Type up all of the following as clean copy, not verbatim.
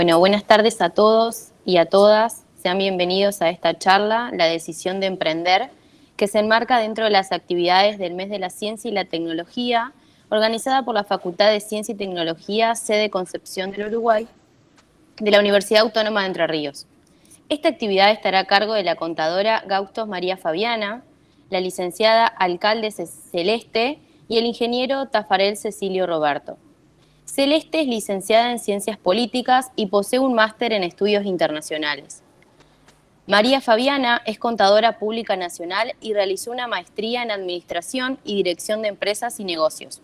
Bueno, buenas tardes a todos y a todas. Sean bienvenidos a esta charla, La decisión de emprender, que se enmarca dentro de las actividades del Mes de la Ciencia y la Tecnología, organizada por la Facultad de Ciencia y Tecnología, sede Concepción del Uruguay, de la Universidad Autónoma de Entre Ríos. Esta actividad estará a cargo de la contadora Gaustos María Fabiana, la licenciada Alcalde Celeste y el ingeniero Tafarel Cecilio Roberto. Celeste es licenciada en Ciencias Políticas y posee un máster en Estudios Internacionales. María Fabiana es contadora pública nacional y realizó una maestría en Administración y Dirección de Empresas y Negocios.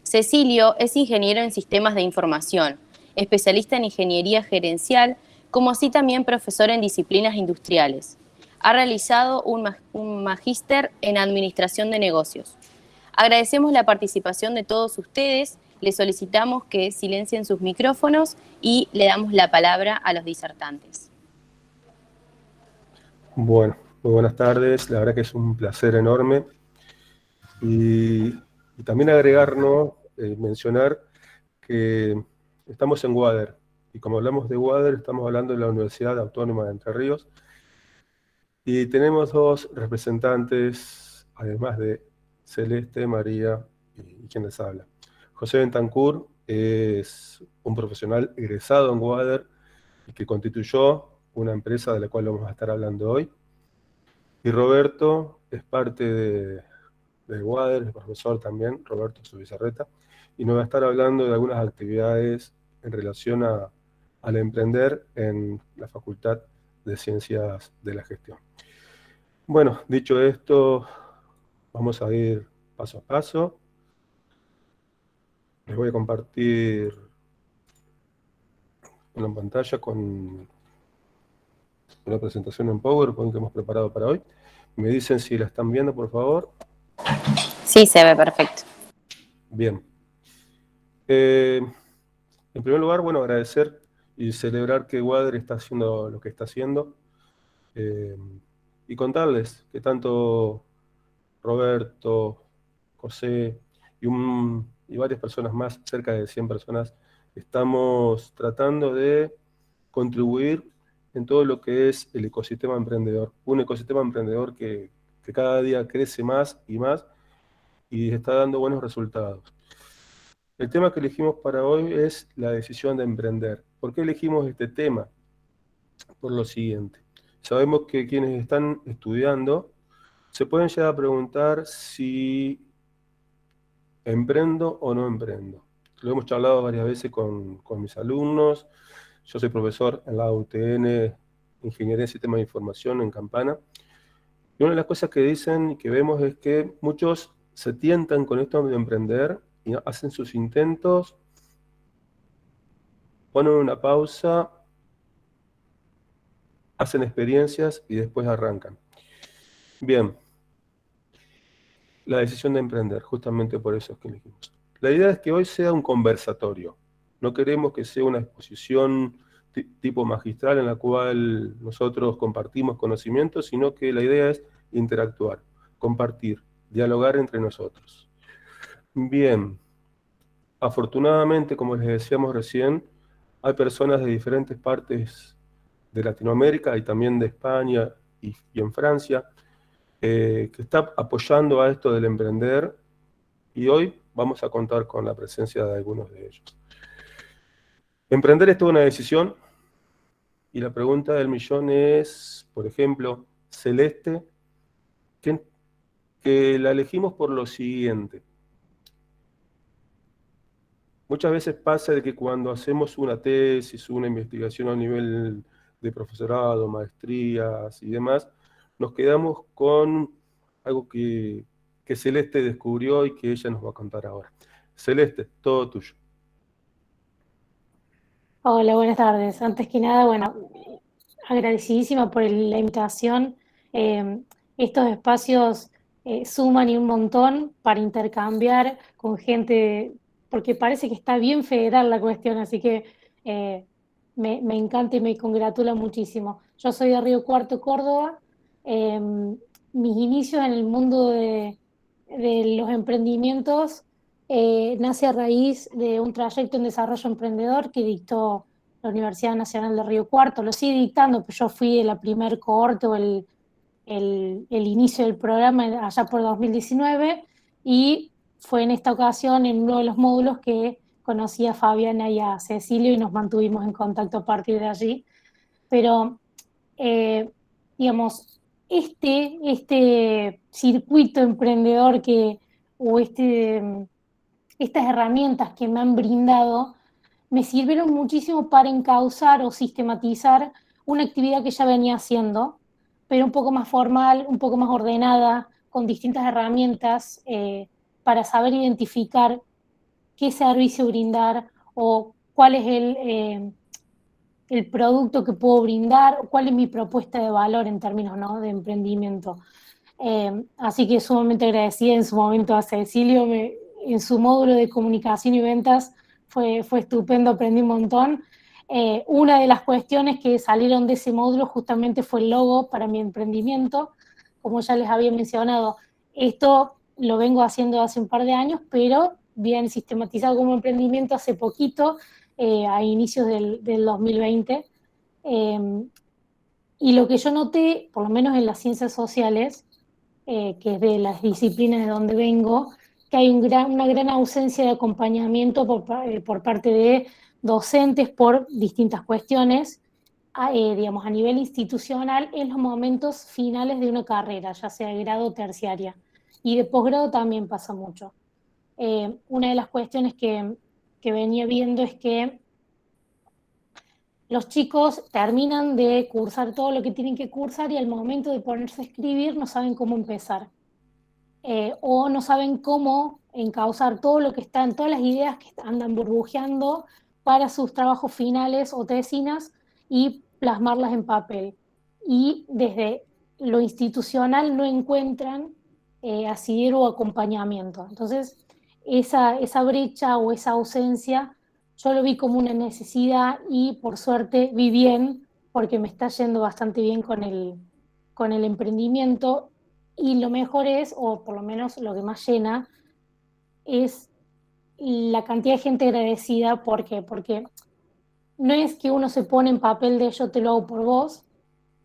Cecilio es ingeniero en Sistemas de Información, especialista en Ingeniería Gerencial, como así también profesor en Disciplinas Industriales. Ha realizado un magíster en Administración de Negocios. Agradecemos la participación de todos ustedes, les solicitamos que silencien sus micrófonos y le damos la palabra a los disertantes. Bueno, muy buenas tardes, la verdad que es un placer enorme. Y también mencionar que estamos en UADER, y como hablamos de UADER, estamos hablando de la Universidad Autónoma de Entre Ríos, y tenemos dos representantes, además de Celeste, María y quien les habla. José Bentancur es un profesional egresado en UADER y que constituyó una empresa de la cual vamos a estar hablando hoy. Y Roberto es parte de UADER, es profesor también, Roberto Zubizarreta, y nos va a estar hablando de algunas actividades en relación al emprender en la Facultad de Ciencias de la Gestión. Bueno, dicho esto, vamos a ir paso a paso. Les voy a compartir una pantalla con una presentación en PowerPoint que hemos preparado para hoy. Me dicen si la están viendo, por favor. Sí, se ve perfecto. Bien. En primer lugar, bueno, agradecer y celebrar que UADER está haciendo lo que está haciendo, y contarles que tanto Roberto, José y varias personas más, cerca de 100 personas, estamos tratando de contribuir en todo lo que es el ecosistema emprendedor. Un ecosistema emprendedor que cada día crece más y está dando buenos resultados. El tema que elegimos para hoy es la decisión de emprender. ¿Por qué elegimos este tema? Por lo siguiente. Sabemos que quienes están estudiando se pueden llegar a preguntar si emprendo o no emprendo. Lo hemos charlado varias veces con mis alumnos. Yo soy profesor en la UTN, Ingeniería en Sistemas de Información en Campana. Y una de las cosas que dicen y que vemos es que muchos se tientan con esto de emprender y hacen sus intentos, ponen una pausa, hacen experiencias y después arrancan. Bien, la decisión de emprender, justamente por eso es que elegimos. La idea es que hoy sea un conversatorio. No queremos que sea una exposición tipo magistral en la cual nosotros compartimos conocimientos, sino que la idea es interactuar, compartir, dialogar entre nosotros. Bien, afortunadamente, como les decíamos recién, hay personas de diferentes partes de Latinoamérica y también de España y en Francia, que está apoyando a esto del emprender, y hoy vamos a contar con la presencia de algunos de ellos. Emprender es toda una decisión, y la pregunta del millón es, por ejemplo, Celeste, que la elegimos por lo siguiente. Muchas veces pasa de que cuando hacemos una tesis, una investigación a nivel de profesorado, maestrías y demás, nos quedamos con algo que Celeste descubrió y que ella nos va a contar ahora. Celeste, todo tuyo. Hola, buenas tardes. Antes que nada, bueno, agradecidísima por la invitación. Eh, Estos espacios suman y un montón para intercambiar con gente, porque parece que está bien federal la cuestión, así que eh, me encanta y me congratula muchísimo. Yo soy de Río Cuarto, Córdoba. Eh, Mis inicios en el mundo de los emprendimientos nace a raíz de un trayecto en desarrollo emprendedor que dictó la Universidad Nacional de Río Cuarto, lo sigue dictando, pero yo fui la primer cohorte o el inicio del programa allá por 2019, y fue en esta ocasión, en uno de los módulos, que conocí a Fabiana y a Cecilio y nos mantuvimos en contacto a partir de allí. Pero, digamos, este circuito emprendedor o estas herramientas que me han brindado me sirvieron muchísimo para encauzar o sistematizar una actividad que ya venía haciendo, pero un poco más formal, un poco más ordenada, con distintas herramientas, para saber identificar qué servicio brindar o cuál es el producto que puedo brindar, cuál es mi propuesta de valor en términos, ¿no?, de emprendimiento. Así que sumamente agradecida en su momento a Cecilio, en su módulo de comunicación y ventas fue estupendo, aprendí un montón. Una de las cuestiones que salieron de ese módulo justamente fue el logo para mi emprendimiento. Como ya les había mencionado, esto lo vengo haciendo hace un par de años, pero bien sistematizado como emprendimiento hace poquito, a inicios del 2020. Y lo que yo noté, por lo menos en las ciencias sociales, que es de las disciplinas de donde vengo, que hay una gran ausencia de acompañamiento por parte de docentes por distintas cuestiones, digamos, a nivel institucional, en los momentos finales de una carrera, ya sea de grado o terciaria. Y de posgrado también pasa mucho. Una de las cuestiones que venía viendo es que los chicos terminan de cursar todo lo que tienen que cursar y al momento de ponerse a escribir no saben cómo empezar. O no saben cómo encauzar todo lo que están, todas las ideas que andan burbujeando para sus trabajos finales o tesinas y plasmarlas en papel. Y desde lo institucional no encuentran asidero o acompañamiento. Entonces, esa brecha o esa ausencia yo lo vi como una necesidad y por suerte vi bien, porque me está yendo bastante bien con el emprendimiento. Y lo mejor es, o por lo menos lo que más llena, es la cantidad de gente agradecida. ¿Por qué? Porque no es que uno se pone en papel de yo te lo hago por vos,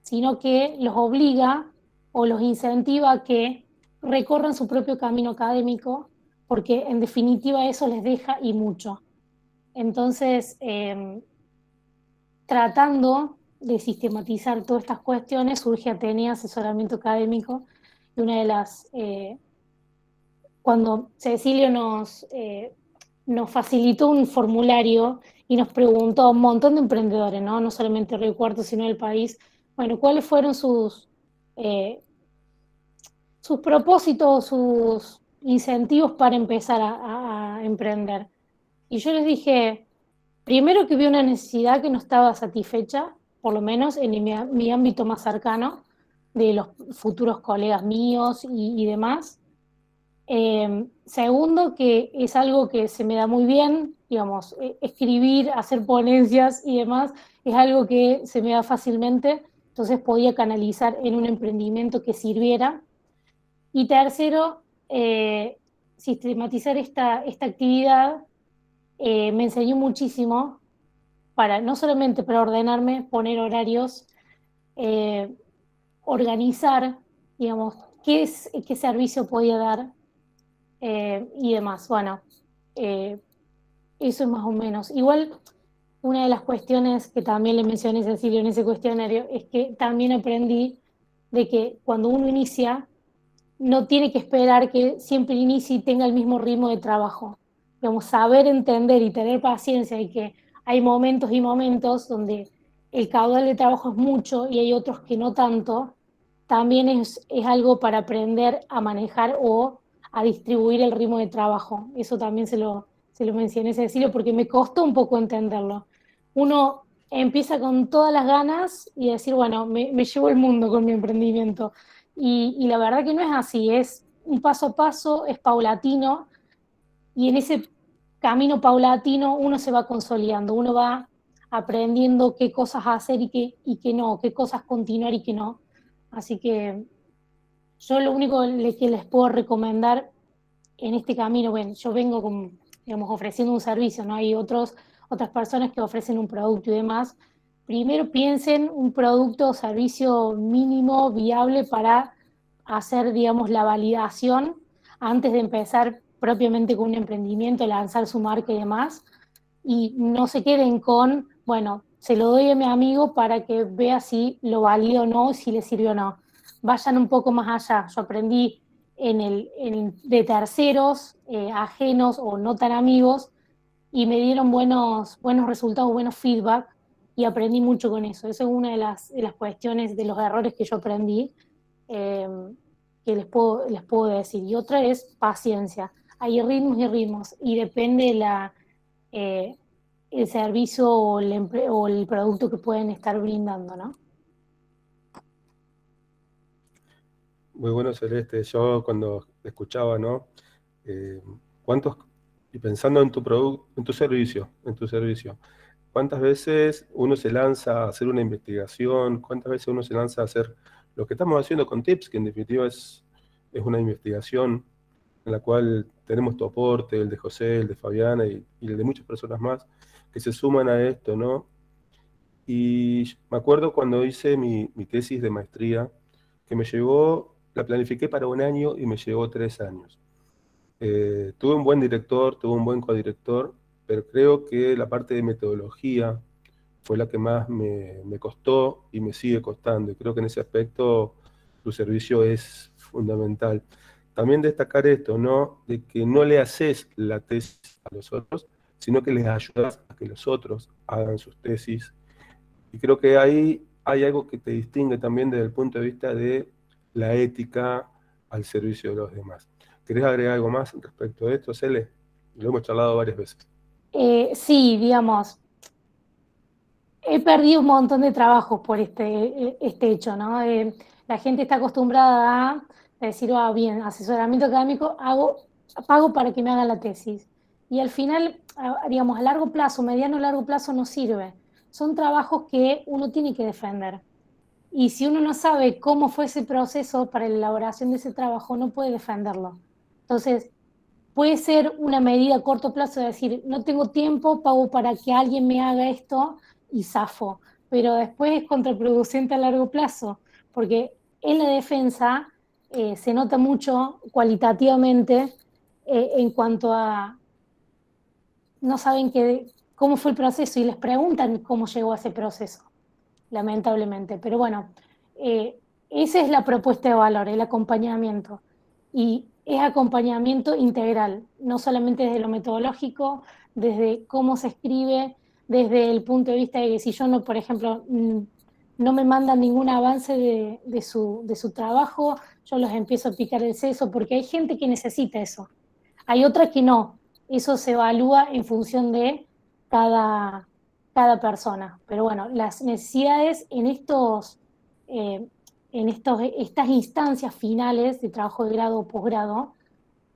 sino que los obliga o los incentiva a que recorran su propio camino académico, porque en definitiva eso les deja y mucho. Entonces, tratando de sistematizar todas estas cuestiones, surge Atenea Asesoramiento Académico, y una de las... cuando Cecilio nos facilitó un formulario y nos preguntó a un montón de emprendedores, ¿no? No solamente Río Cuarto, sino del país, bueno, cuáles fueron sus propósitos, sus incentivos para empezar a emprender. Y yo les dije, primero que vi una necesidad que no estaba satisfecha, por lo menos en mi ámbito más cercano, de los futuros colegas míos y demás. Segundo, que es algo que se me da muy bien, digamos, escribir, hacer ponencias y demás, es algo que se me da fácilmente, entonces podía canalizar en un emprendimiento que sirviera. Y tercero, sistematizar esta actividad me enseñó muchísimo, no solamente para ordenarme, poner horarios, eh, organizar, digamos, qué servicio podía dar, y demás. Bueno, eh, eso es más o menos. Igual, una de las cuestiones que también le mencioné a Cecilio en ese cuestionario es que también aprendí de que cuando uno inicia, no tiene que esperar que siempre inicie y tenga el mismo ritmo de trabajo. Digamos, saber entender y tener paciencia, y que hay momentos y momentos donde el caudal de trabajo es mucho y hay otros que no tanto, también es algo para aprender a manejar o a distribuir el ritmo de trabajo. Eso también se lo mencioné a Cecilio porque me costó un poco entenderlo. Uno empieza con todas las ganas y decir, bueno, me llevo el mundo con mi emprendimiento. Y la verdad que no es así, es un paso a paso, es paulatino, y en ese camino paulatino uno se va consolidando, uno va aprendiendo qué cosas hacer y qué no, qué cosas continuar y qué no. Así que yo lo único que les puedo recomendar en este camino, bueno, yo vengo digamos, ofreciendo un servicio, ¿no? Hay otras personas que ofrecen un producto y demás, primero piensen un producto o servicio mínimo viable para hacer, digamos, la validación antes de empezar propiamente con un emprendimiento, lanzar su marca y demás, y no se queden con, bueno, se lo doy a mi amigo para que vea si lo valido o no, si le sirve o no. Vayan un poco más allá. Yo aprendí de terceros, ajenos o no tan amigos, y me dieron buenos resultados, buenos feedback, y aprendí mucho con eso. Eso es una de las cuestiones, de los errores que yo aprendí, eh, que les puedo decir. Y otra es paciencia. Hay ritmos y ritmos, y depende eh, el servicio o el producto que pueden estar brindando, ¿no? Muy bueno, Celeste. Yo cuando escuchaba, ¿no? Eh, ¿Cuántos, y pensando en tu producto, en tu servicio, cuántas veces uno se lanza a hacer una investigación? ¿Cuántas veces uno se lanza a hacer lo que estamos haciendo con Tips, que en definitiva es una investigación en la cual tenemos tu aporte, el de José, el de Fabiana y el de muchas personas más que se suman a esto, ¿no? Y me acuerdo cuando hice mi tesis de maestría, que me llevó, la planifiqué para un año y me llevó 3 años. Tuve un buen director, tuve un buen codirector, pero creo que la parte de metodología fue la que más me costó y me sigue costando. Y creo que en ese aspecto tu servicio es fundamental. También destacar esto, ¿no? De que no le haces la tesis a los otros, sino que les ayudas a que los otros hagan sus tesis. Y creo que ahí hay algo que te distingue también desde el punto de vista de la ética al servicio de los demás. ¿Querés agregar algo más respecto a esto, Cele? Lo hemos charlado varias veces. Sí, digamos, he perdido un montón de trabajo por este hecho, ¿no? La gente está acostumbrada a decir, bien, asesoramiento académico, pago para que me hagan la tesis. Y al final, digamos, a largo plazo, mediano o largo plazo no sirve. Son trabajos que uno tiene que defender. Y si uno no sabe cómo fue ese proceso para la elaboración de ese trabajo, no puede defenderlo. Entonces, puede ser una medida a corto plazo de decir, no tengo tiempo, pago para que alguien me haga esto y zafo. Pero después es contraproducente a largo plazo, porque en la defensa se nota mucho cualitativamente en cuanto a no saben cómo fue el proceso y les preguntan cómo llegó a ese proceso, lamentablemente. Pero bueno, esa es la propuesta de valor, el acompañamiento. Y es acompañamiento integral, no solamente desde lo metodológico, desde cómo se escribe, desde el punto de vista de que si yo no, por ejemplo, no me mandan ningún avance de su trabajo, yo los empiezo a picar el seso, porque hay gente que necesita eso. Hay otra que no. Eso se evalúa en función de cada, cada persona. Pero bueno, las necesidades eh, estas instancias finales de trabajo de grado o posgrado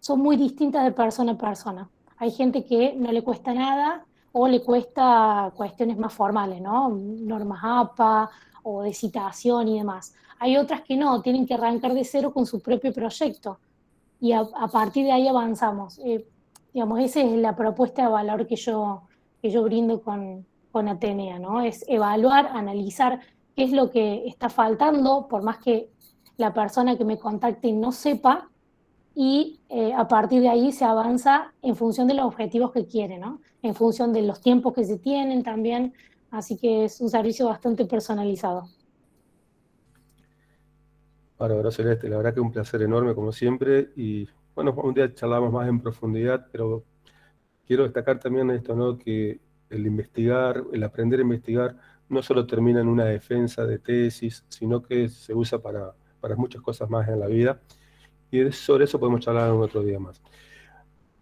son muy distintas de persona a persona. Hay gente que no le cuesta nada o le cuesta cuestiones más formales, ¿no? Normas APA o de citación y demás. Hay otras que no, tienen que arrancar de cero con su propio proyecto y a partir de ahí avanzamos. Digamos, esa es la propuesta de valor que yo brindo con Atenea, ¿no? Es evaluar, analizar qué es lo que está faltando, por más que la persona que me contacte no sepa, y a partir de ahí se avanza en función de los objetivos que quiere, ¿no? En función de los tiempos que se tienen también, así que es un servicio bastante personalizado. Bárbaro, Celeste, la verdad que un placer enorme como siempre y bueno, un día charlamos más en profundidad, pero quiero destacar también esto, ¿no? Que el investigar, el aprender a investigar, no solo termina en una defensa de tesis, sino que se usa para muchas cosas más en la vida y sobre eso podemos charlar en otro día más.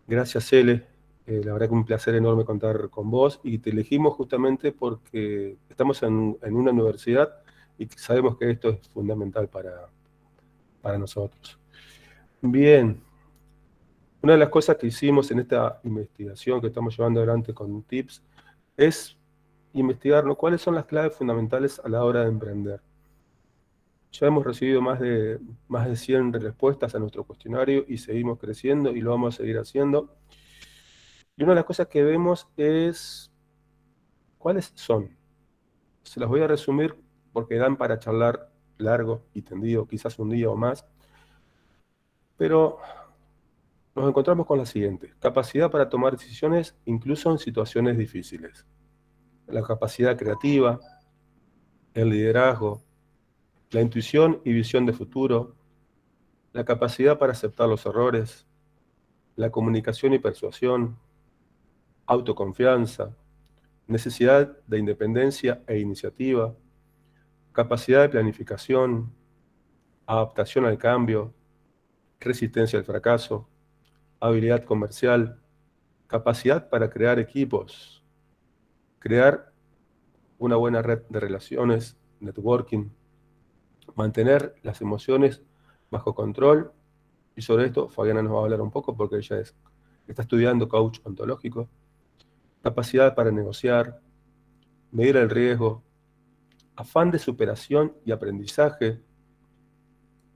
Gracias, Cele. La verdad que un placer enorme contar con vos y te elegimos justamente porque estamos en una universidad y sabemos que esto es fundamental para nosotros. Bien, una de las cosas que hicimos en esta investigación que estamos llevando adelante con Tips es investigar, ¿no?, cuáles son las claves fundamentales a la hora de emprender. Ya hemos recibido más de 100 respuestas a nuestro cuestionario y seguimos creciendo y lo vamos a seguir haciendo. Y una de las cosas que vemos es ¿Cuáles son? Se las voy a resumir porque dan para charlar largo y tendido, quizás un día o más, pero nos encontramos con la siguiente: capacidad para tomar decisiones incluso en situaciones difíciles, la capacidad creativa, el liderazgo, la intuición y visión de futuro, la capacidad para aceptar los errores, la comunicación y persuasión, autoconfianza, necesidad de independencia e iniciativa, capacidad de planificación, adaptación al cambio, resistencia al fracaso, habilidad comercial, capacidad para crear equipos, crear una buena red de relaciones, networking, mantener las emociones bajo control. Y sobre esto Fabiana nos va a hablar un poco porque ella está estudiando coach ontológico. Capacidad para negociar, medir el riesgo, afán de superación y aprendizaje,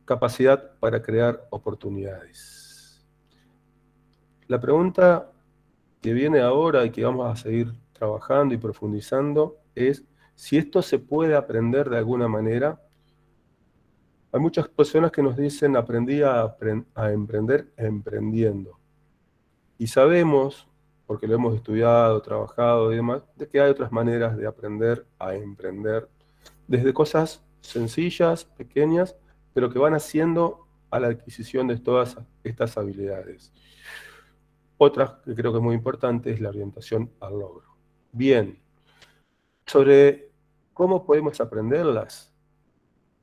capacidad para crear oportunidades. La pregunta que viene ahora y que vamos a seguir trabajando y profundizando es si esto se puede aprender de alguna manera. Hay muchas personas que nos dicen aprendí a emprender emprendiendo. Y sabemos, porque lo hemos estudiado, trabajado y demás, de que hay otras maneras de aprender a emprender, desde cosas sencillas, pequeñas, pero que van haciendo a la adquisición de todas estas habilidades. Otra que creo que es muy importante es la orientación al logro. Bien, sobre cómo podemos aprenderlas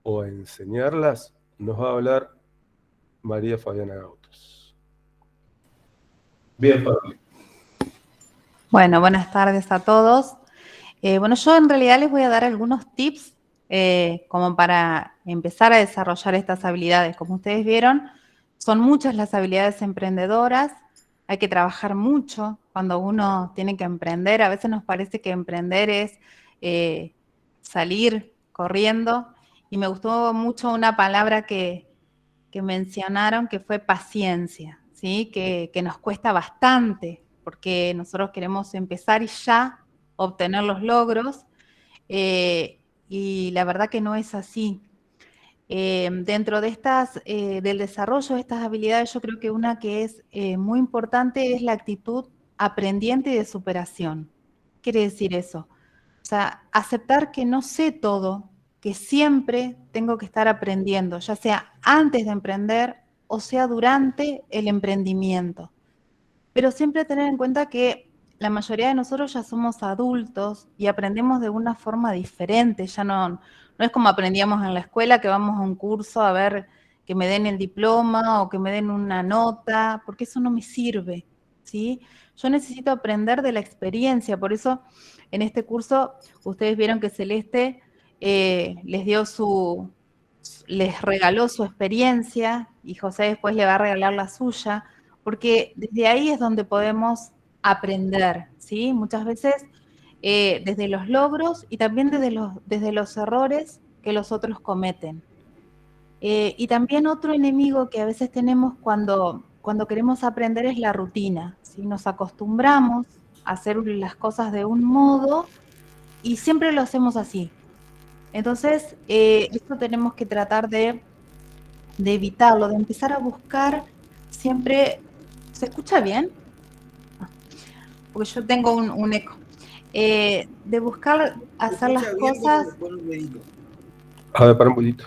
o enseñarlas, nos va a hablar María Fabiana Gautos. Bien, Pablo. Bueno, buenas tardes a todos. Bueno, yo en realidad les voy a dar algunos tips como para empezar a desarrollar estas habilidades. Como ustedes vieron, son muchas las habilidades emprendedoras. Hay que trabajar mucho cuando uno tiene que emprender. A veces nos parece que emprender es salir corriendo. Y me gustó mucho una palabra que mencionaron, que fue paciencia, ¿sí? Que nos cuesta bastante, porque nosotros queremos empezar y ya obtener los logros, y la verdad que no es así. Dentro de del desarrollo de estas habilidades, yo creo que una que es muy importante es la actitud aprendiente y de superación. ¿Qué quiere decir eso? O sea, aceptar que no sé todo, que siempre tengo que estar aprendiendo, ya sea antes de emprender o sea durante el emprendimiento. Pero siempre tener en cuenta que la mayoría de nosotros ya somos adultos y aprendemos de una forma diferente. Ya no es como aprendíamos en la escuela, que vamos a un curso a ver que me den el diploma o que me den una nota, porque eso no me sirve, ¿sí? Yo necesito aprender de la experiencia. Por eso en este curso ustedes vieron que Celeste les regaló su experiencia y José después le va a regalar la suya, porque desde ahí es donde podemos aprender, ¿sí? Muchas veces desde los logros y también desde los errores que los otros cometen. Y también otro enemigo que a veces tenemos cuando queremos aprender es la rutina, ¿sí? Nos acostumbramos a hacer las cosas de un modo y siempre lo hacemos así. Entonces, esto tenemos que tratar de evitarlo, de empezar a buscar siempre. ¿Se escucha bien? Porque yo tengo un eco. De buscar hacer las cosas. A ver, para un poquito.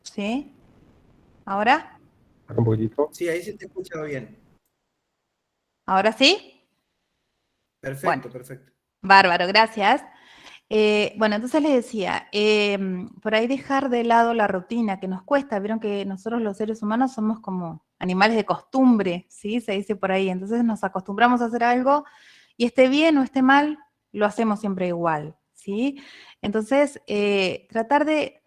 ¿Sí? ¿Ahora? Para un poquitito. Sí, ahí se te escucha bien. ¿Ahora sí? Perfecto, Bueno, perfecto. Bárbaro, gracias. Bueno, entonces les decía, por ahí dejar de lado la rutina que nos cuesta. Vieron que nosotros los seres humanos somos como animales de costumbre, ¿sí? Se dice por ahí. Entonces nos acostumbramos a hacer algo y esté bien o esté mal, lo hacemos siempre igual, ¿sí? Entonces, tratar de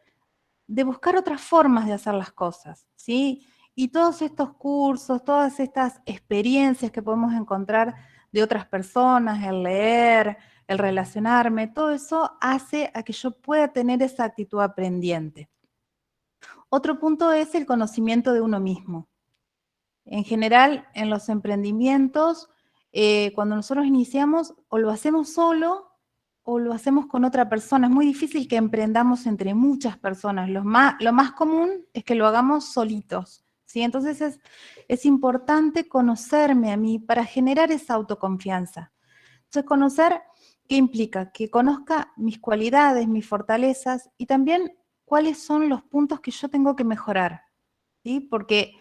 buscar otras formas de hacer las cosas, ¿sí? Y todos estos cursos, todas estas experiencias que podemos encontrar de otras personas, el leer, el relacionarme, todo eso hace a que yo pueda tener esa actitud aprendiente. Otro punto es el conocimiento de uno mismo. En general, en los emprendimientos, cuando nosotros iniciamos, o lo hacemos solo o lo hacemos con otra persona. Es muy difícil que emprendamos entre muchas personas. Lo más común es que lo hagamos solitos, ¿sí? Entonces es importante conocerme a mí para generar esa autoconfianza. Entonces, conocer, ¿qué implica? Que conozca mis cualidades, mis fortalezas y también cuáles son los puntos que yo tengo que mejorar, ¿sí? Porque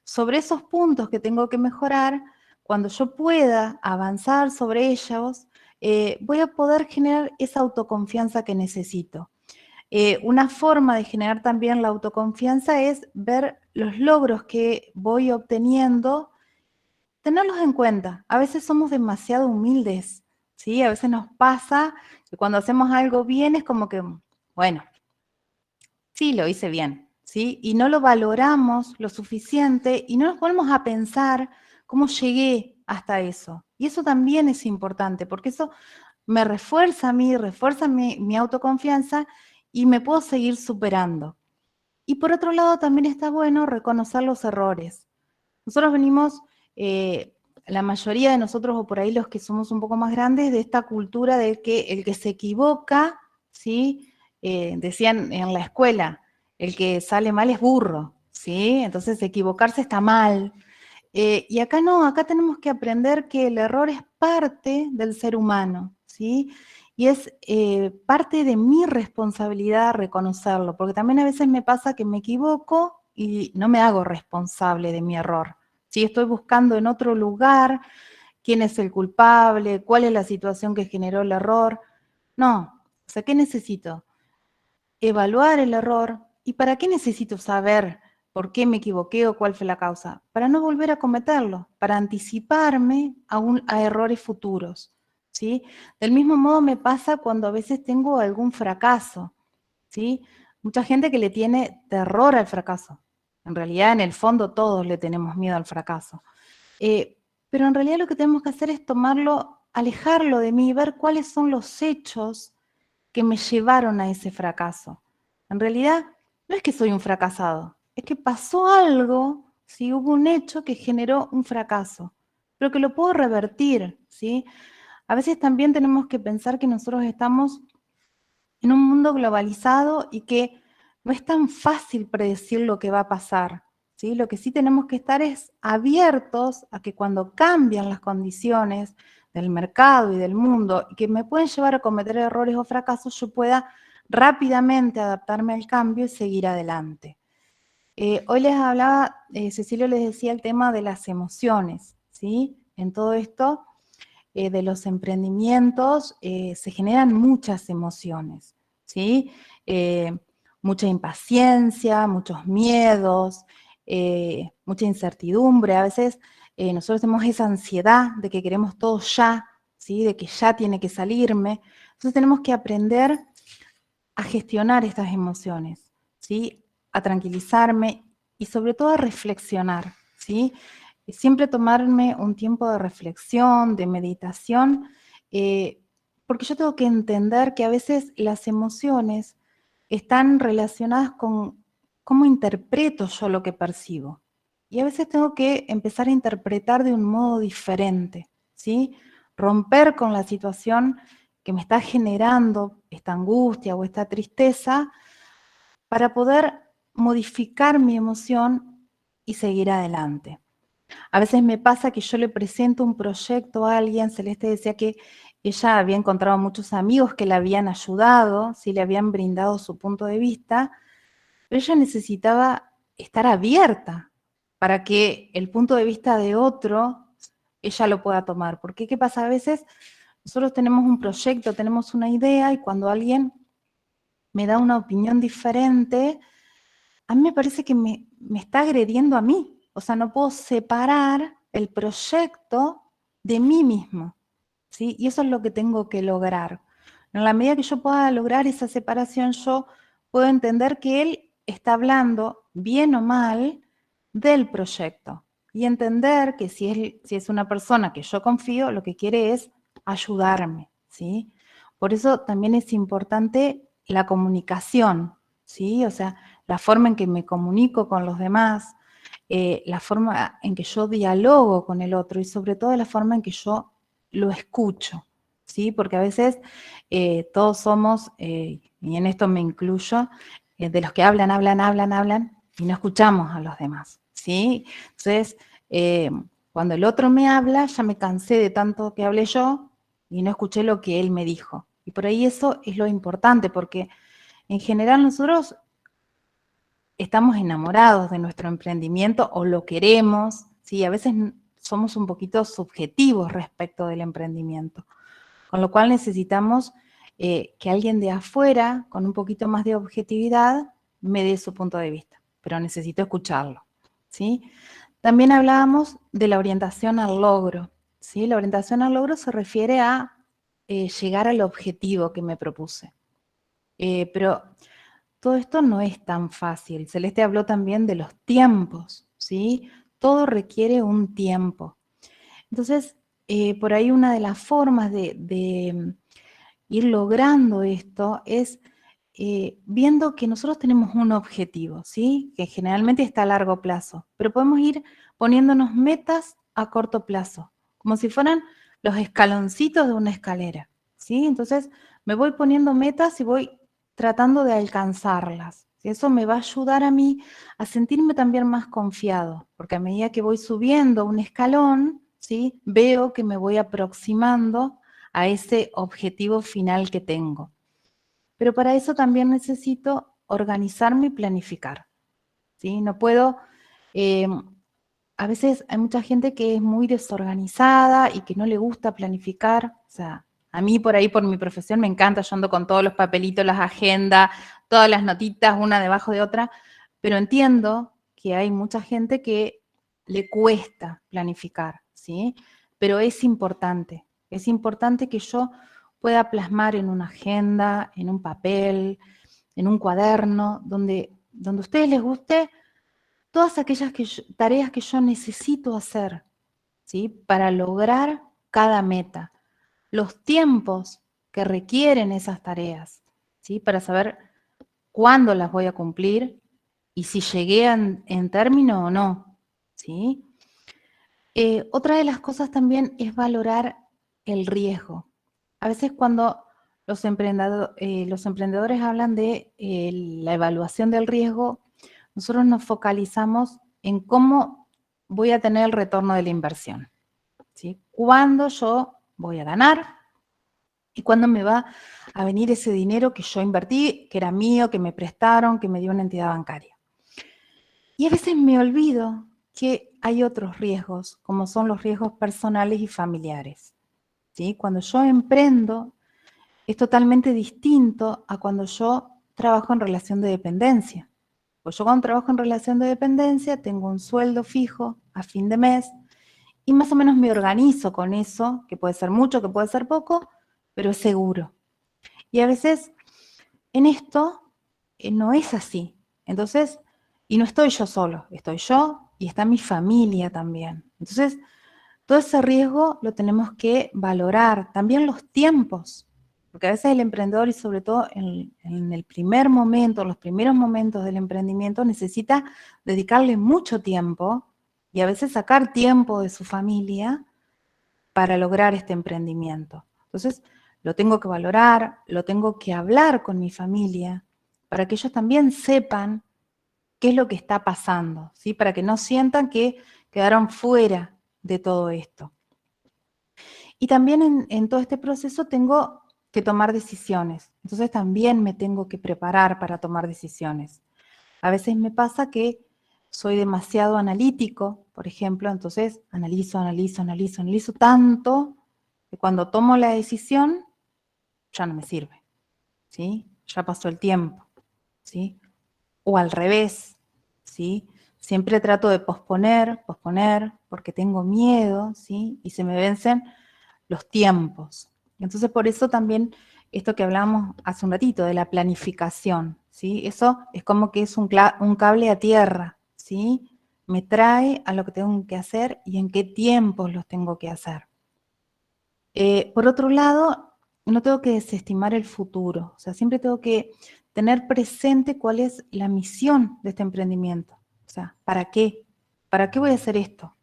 sobre esos puntos que tengo que mejorar, cuando yo pueda avanzar sobre ellos, voy a poder generar esa autoconfianza que necesito. Una forma de generar también la autoconfianza es ver los logros que voy obteniendo, tenerlos en cuenta. A veces somos demasiado humildes, ¿sí? A veces nos pasa que cuando hacemos algo bien es como que, bueno, sí, lo hice bien, ¿sí? Y no lo valoramos lo suficiente y no nos ponemos a pensar cómo llegué hasta eso. Y eso también es importante, porque eso me refuerza a mí, refuerza mi autoconfianza y me puedo seguir superando. Y por otro lado, también está bueno reconocer los errores. Nosotros venimos, la mayoría de nosotros, o por ahí los que somos un poco más grandes, de esta cultura de que el que se equivoca, ¿sí? Decían en la escuela, el que sale mal es burro, ¿sí? Entonces equivocarse está mal. Y acá no, acá tenemos que aprender que el error es parte del ser humano, ¿sí? Y es parte de mi responsabilidad reconocerlo, porque también a veces me pasa que me equivoco y no me hago responsable de mi error, ¿sí? Estoy buscando en otro lugar quién es el culpable, cuál es la situación que generó el error. No, o sea, ¿qué necesito? Evaluar el error. ¿Y para qué necesito saber por qué me equivoqué o cuál fue la causa? Para no volver a cometerlo, para anticiparme a errores futuros, ¿sí? Del mismo modo me pasa cuando a veces tengo algún fracaso, ¿sí? Mucha gente que le tiene terror al fracaso. En realidad, en el fondo, todos le tenemos miedo al fracaso. Pero en realidad lo que tenemos que hacer es tomarlo, alejarlo de mí y ver cuáles son los hechos que me llevaron a ese fracaso. En realidad, no es que soy un fracasado, es que pasó algo, ¿sí? Hubo un hecho que generó un fracaso, pero que lo puedo revertir, ¿sí? A veces también tenemos que pensar que nosotros estamos en un mundo globalizado y que no es tan fácil predecir lo que va a pasar, ¿sí? Lo que sí tenemos que estar es abiertos a que cuando cambian las condiciones del mercado y del mundo y que me pueden llevar a cometer errores o fracasos, yo pueda rápidamente adaptarme al cambio y seguir adelante. Hoy les hablaba, Cecilio les decía el tema de las emociones, ¿sí? En todo esto de los emprendimientos se generan muchas emociones, ¿sí? Mucha impaciencia, muchos miedos, mucha incertidumbre. A veces nosotros tenemos esa ansiedad de que queremos todo ya, ¿sí? De que ya tiene que salirme. Entonces tenemos que aprender a gestionar estas emociones, ¿sí? A tranquilizarme y sobre todo a reflexionar, ¿sí? Siempre tomarme un tiempo de reflexión, de meditación, porque yo tengo que entender que a veces las emociones están relacionadas con cómo interpreto yo lo que percibo. Y a veces tengo que empezar a interpretar de un modo diferente, ¿sí? Romper con la situación que me está generando esta angustia o esta tristeza para poder modificar mi emoción y seguir adelante. A veces me pasa que yo le presento un proyecto a alguien, Celeste decía que ella había encontrado muchos amigos que la habían ayudado, sí le habían brindado su punto de vista, pero ella necesitaba estar abierta para que el punto de vista de otro ella lo pueda tomar. Porque ¿qué pasa? A veces nosotros tenemos un proyecto, tenemos una idea y cuando alguien me da una opinión diferente, a mí me parece que me está agrediendo a mí. O sea, no puedo separar el proyecto de mí mismo, ¿sí? Y eso es lo que tengo que lograr. En la medida que yo pueda lograr esa separación, yo puedo entender que él está hablando, bien o mal, del proyecto. Y entender que si es una persona que yo confío, lo que quiere es ayudarme, ¿sí? Por eso también es importante la comunicación, ¿sí? O sea, la forma en que me comunico con los demás, la forma en que yo dialogo con el otro y sobre todo la forma en que yo lo escucho, ¿sí? Porque a veces todos somos, y en esto me incluyo, de los que hablan y no escuchamos a los demás, ¿sí? Entonces, cuando el otro me habla, ya me cansé de tanto que hablé yo y no escuché lo que él me dijo. Y por ahí eso es lo importante, porque en general nosotros estamos enamorados de nuestro emprendimiento o lo queremos, ¿sí? A veces somos un poquito subjetivos respecto del emprendimiento, con lo cual necesitamos que alguien de afuera, con un poquito más de objetividad, me dé su punto de vista, pero necesito escucharlo, ¿sí? También hablábamos de la orientación al logro, ¿sí? La orientación al logro se refiere a llegar al objetivo que me propuse. Pero todo esto no es tan fácil. Celeste habló también de los tiempos, ¿sí? Todo requiere un tiempo. Entonces, por ahí una de las formas de ir logrando esto es viendo que nosotros tenemos un objetivo, ¿sí? Que generalmente está a largo plazo, pero podemos ir poniéndonos metas a corto plazo, como si fueran los escaloncitos de una escalera, ¿sí? Entonces, me voy poniendo metas y voy tratando de alcanzarlas. ¿Sí? Eso me va a ayudar a mí a sentirme también más confiado, porque a medida que voy subiendo un escalón, ¿sí? Veo que me voy aproximando a ese objetivo final que tengo. Pero para eso también necesito organizarme y planificar, ¿sí? No puedo, a veces hay mucha gente que es muy desorganizada y que no le gusta planificar, o sea, a mí por ahí, por mi profesión, me encanta, yo ando con todos los papelitos, las agendas, todas las notitas, una debajo de otra, pero entiendo que hay mucha gente que le cuesta planificar, ¿sí? Pero es importante que yo pueda plasmar en una agenda, en un papel, en un cuaderno, donde a ustedes les guste todas aquellas tareas que yo necesito hacer, ¿sí? Para lograr cada meta, los tiempos que requieren esas tareas, ¿sí? Para saber cuándo las voy a cumplir y si llegué en término o no, ¿sí? Otra de las cosas también es valorar el riesgo. A veces cuando los emprendedores hablan de la evaluación del riesgo, nosotros nos focalizamos en cómo voy a tener el retorno de la inversión, ¿sí? Cuándo yo voy a ganar y cuándo me va a venir ese dinero que yo invertí, que era mío, que me prestaron, que me dio una entidad bancaria. Y a veces me olvido que hay otros riesgos, como son los riesgos personales y familiares, ¿sí? Cuando yo emprendo, es totalmente distinto a cuando yo trabajo en relación de dependencia. Pues yo cuando trabajo en relación de dependencia tengo un sueldo fijo a fin de mes y más o menos me organizo con eso, que puede ser mucho, que puede ser poco, pero es seguro. Y a veces en esto no es así. Entonces, y no estoy yo solo, estoy yo y está mi familia también. Entonces, todo ese riesgo lo tenemos que valorar. También los tiempos, porque a veces el emprendedor y sobre todo en el primer momento, los primeros momentos del emprendimiento, necesita dedicarle mucho tiempo y a veces sacar tiempo de su familia para lograr este emprendimiento. Entonces, lo tengo que valorar, lo tengo que hablar con mi familia, para que ellos también sepan qué es lo que está pasando, ¿sí? Para que no sientan que quedaron fuera de todo esto. Y también en todo este proceso tengo que tomar decisiones, entonces también me tengo que preparar para tomar decisiones. A veces me pasa que soy demasiado analítico, por ejemplo, entonces analizo tanto que cuando tomo la decisión ya no me sirve, ¿sí? Ya pasó el tiempo, ¿sí? O al revés, ¿sí? Siempre trato de posponer, porque tengo miedo, ¿sí? Y se me vencen los tiempos. Entonces, por eso también esto que hablamos hace un ratito de la planificación, ¿sí? Eso es como que es un cable a tierra, ¿sí? Me trae a lo que tengo que hacer y en qué tiempos los tengo que hacer. Por otro lado, no tengo que desestimar el futuro, o sea, siempre tengo que tener presente cuál es la misión de este emprendimiento, o sea, ¿para qué? ¿para qué voy a hacer esto?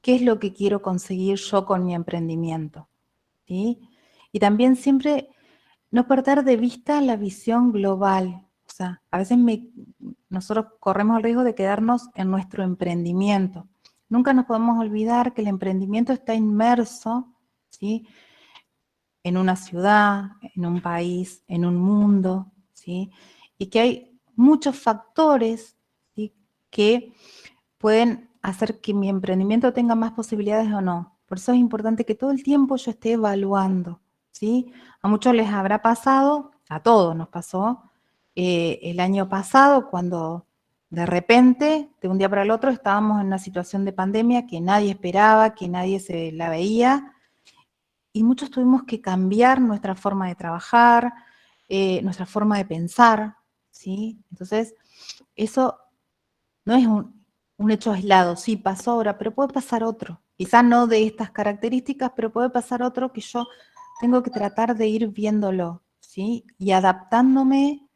¿Qué es lo que quiero conseguir yo con mi emprendimiento? ¿Sí? Y también siempre no perder de vista la visión global. O sea, a veces nosotros corremos el riesgo de quedarnos en nuestro emprendimiento. Nunca nos podemos olvidar que el emprendimiento está inmerso, ¿sí?, en una ciudad, en un país, en un mundo, ¿sí?, y que hay muchos factores, ¿sí?, que pueden hacer que mi emprendimiento tenga más posibilidades o no. Por eso es importante que todo el tiempo yo esté evaluando, ¿sí? A muchos les habrá pasado, a todos nos pasó, el año pasado cuando de repente, de un día para el otro, estábamos en una situación de pandemia que nadie esperaba, que nadie se la veía, y muchos tuvimos que cambiar nuestra forma de trabajar, nuestra forma de pensar, ¿sí? Entonces, eso no es un hecho aislado, sí, pasó ahora, pero puede pasar otro. Quizá no de estas características, pero puede pasar otro que yo tengo que tratar de ir viéndolo, ¿sí? Y adaptándome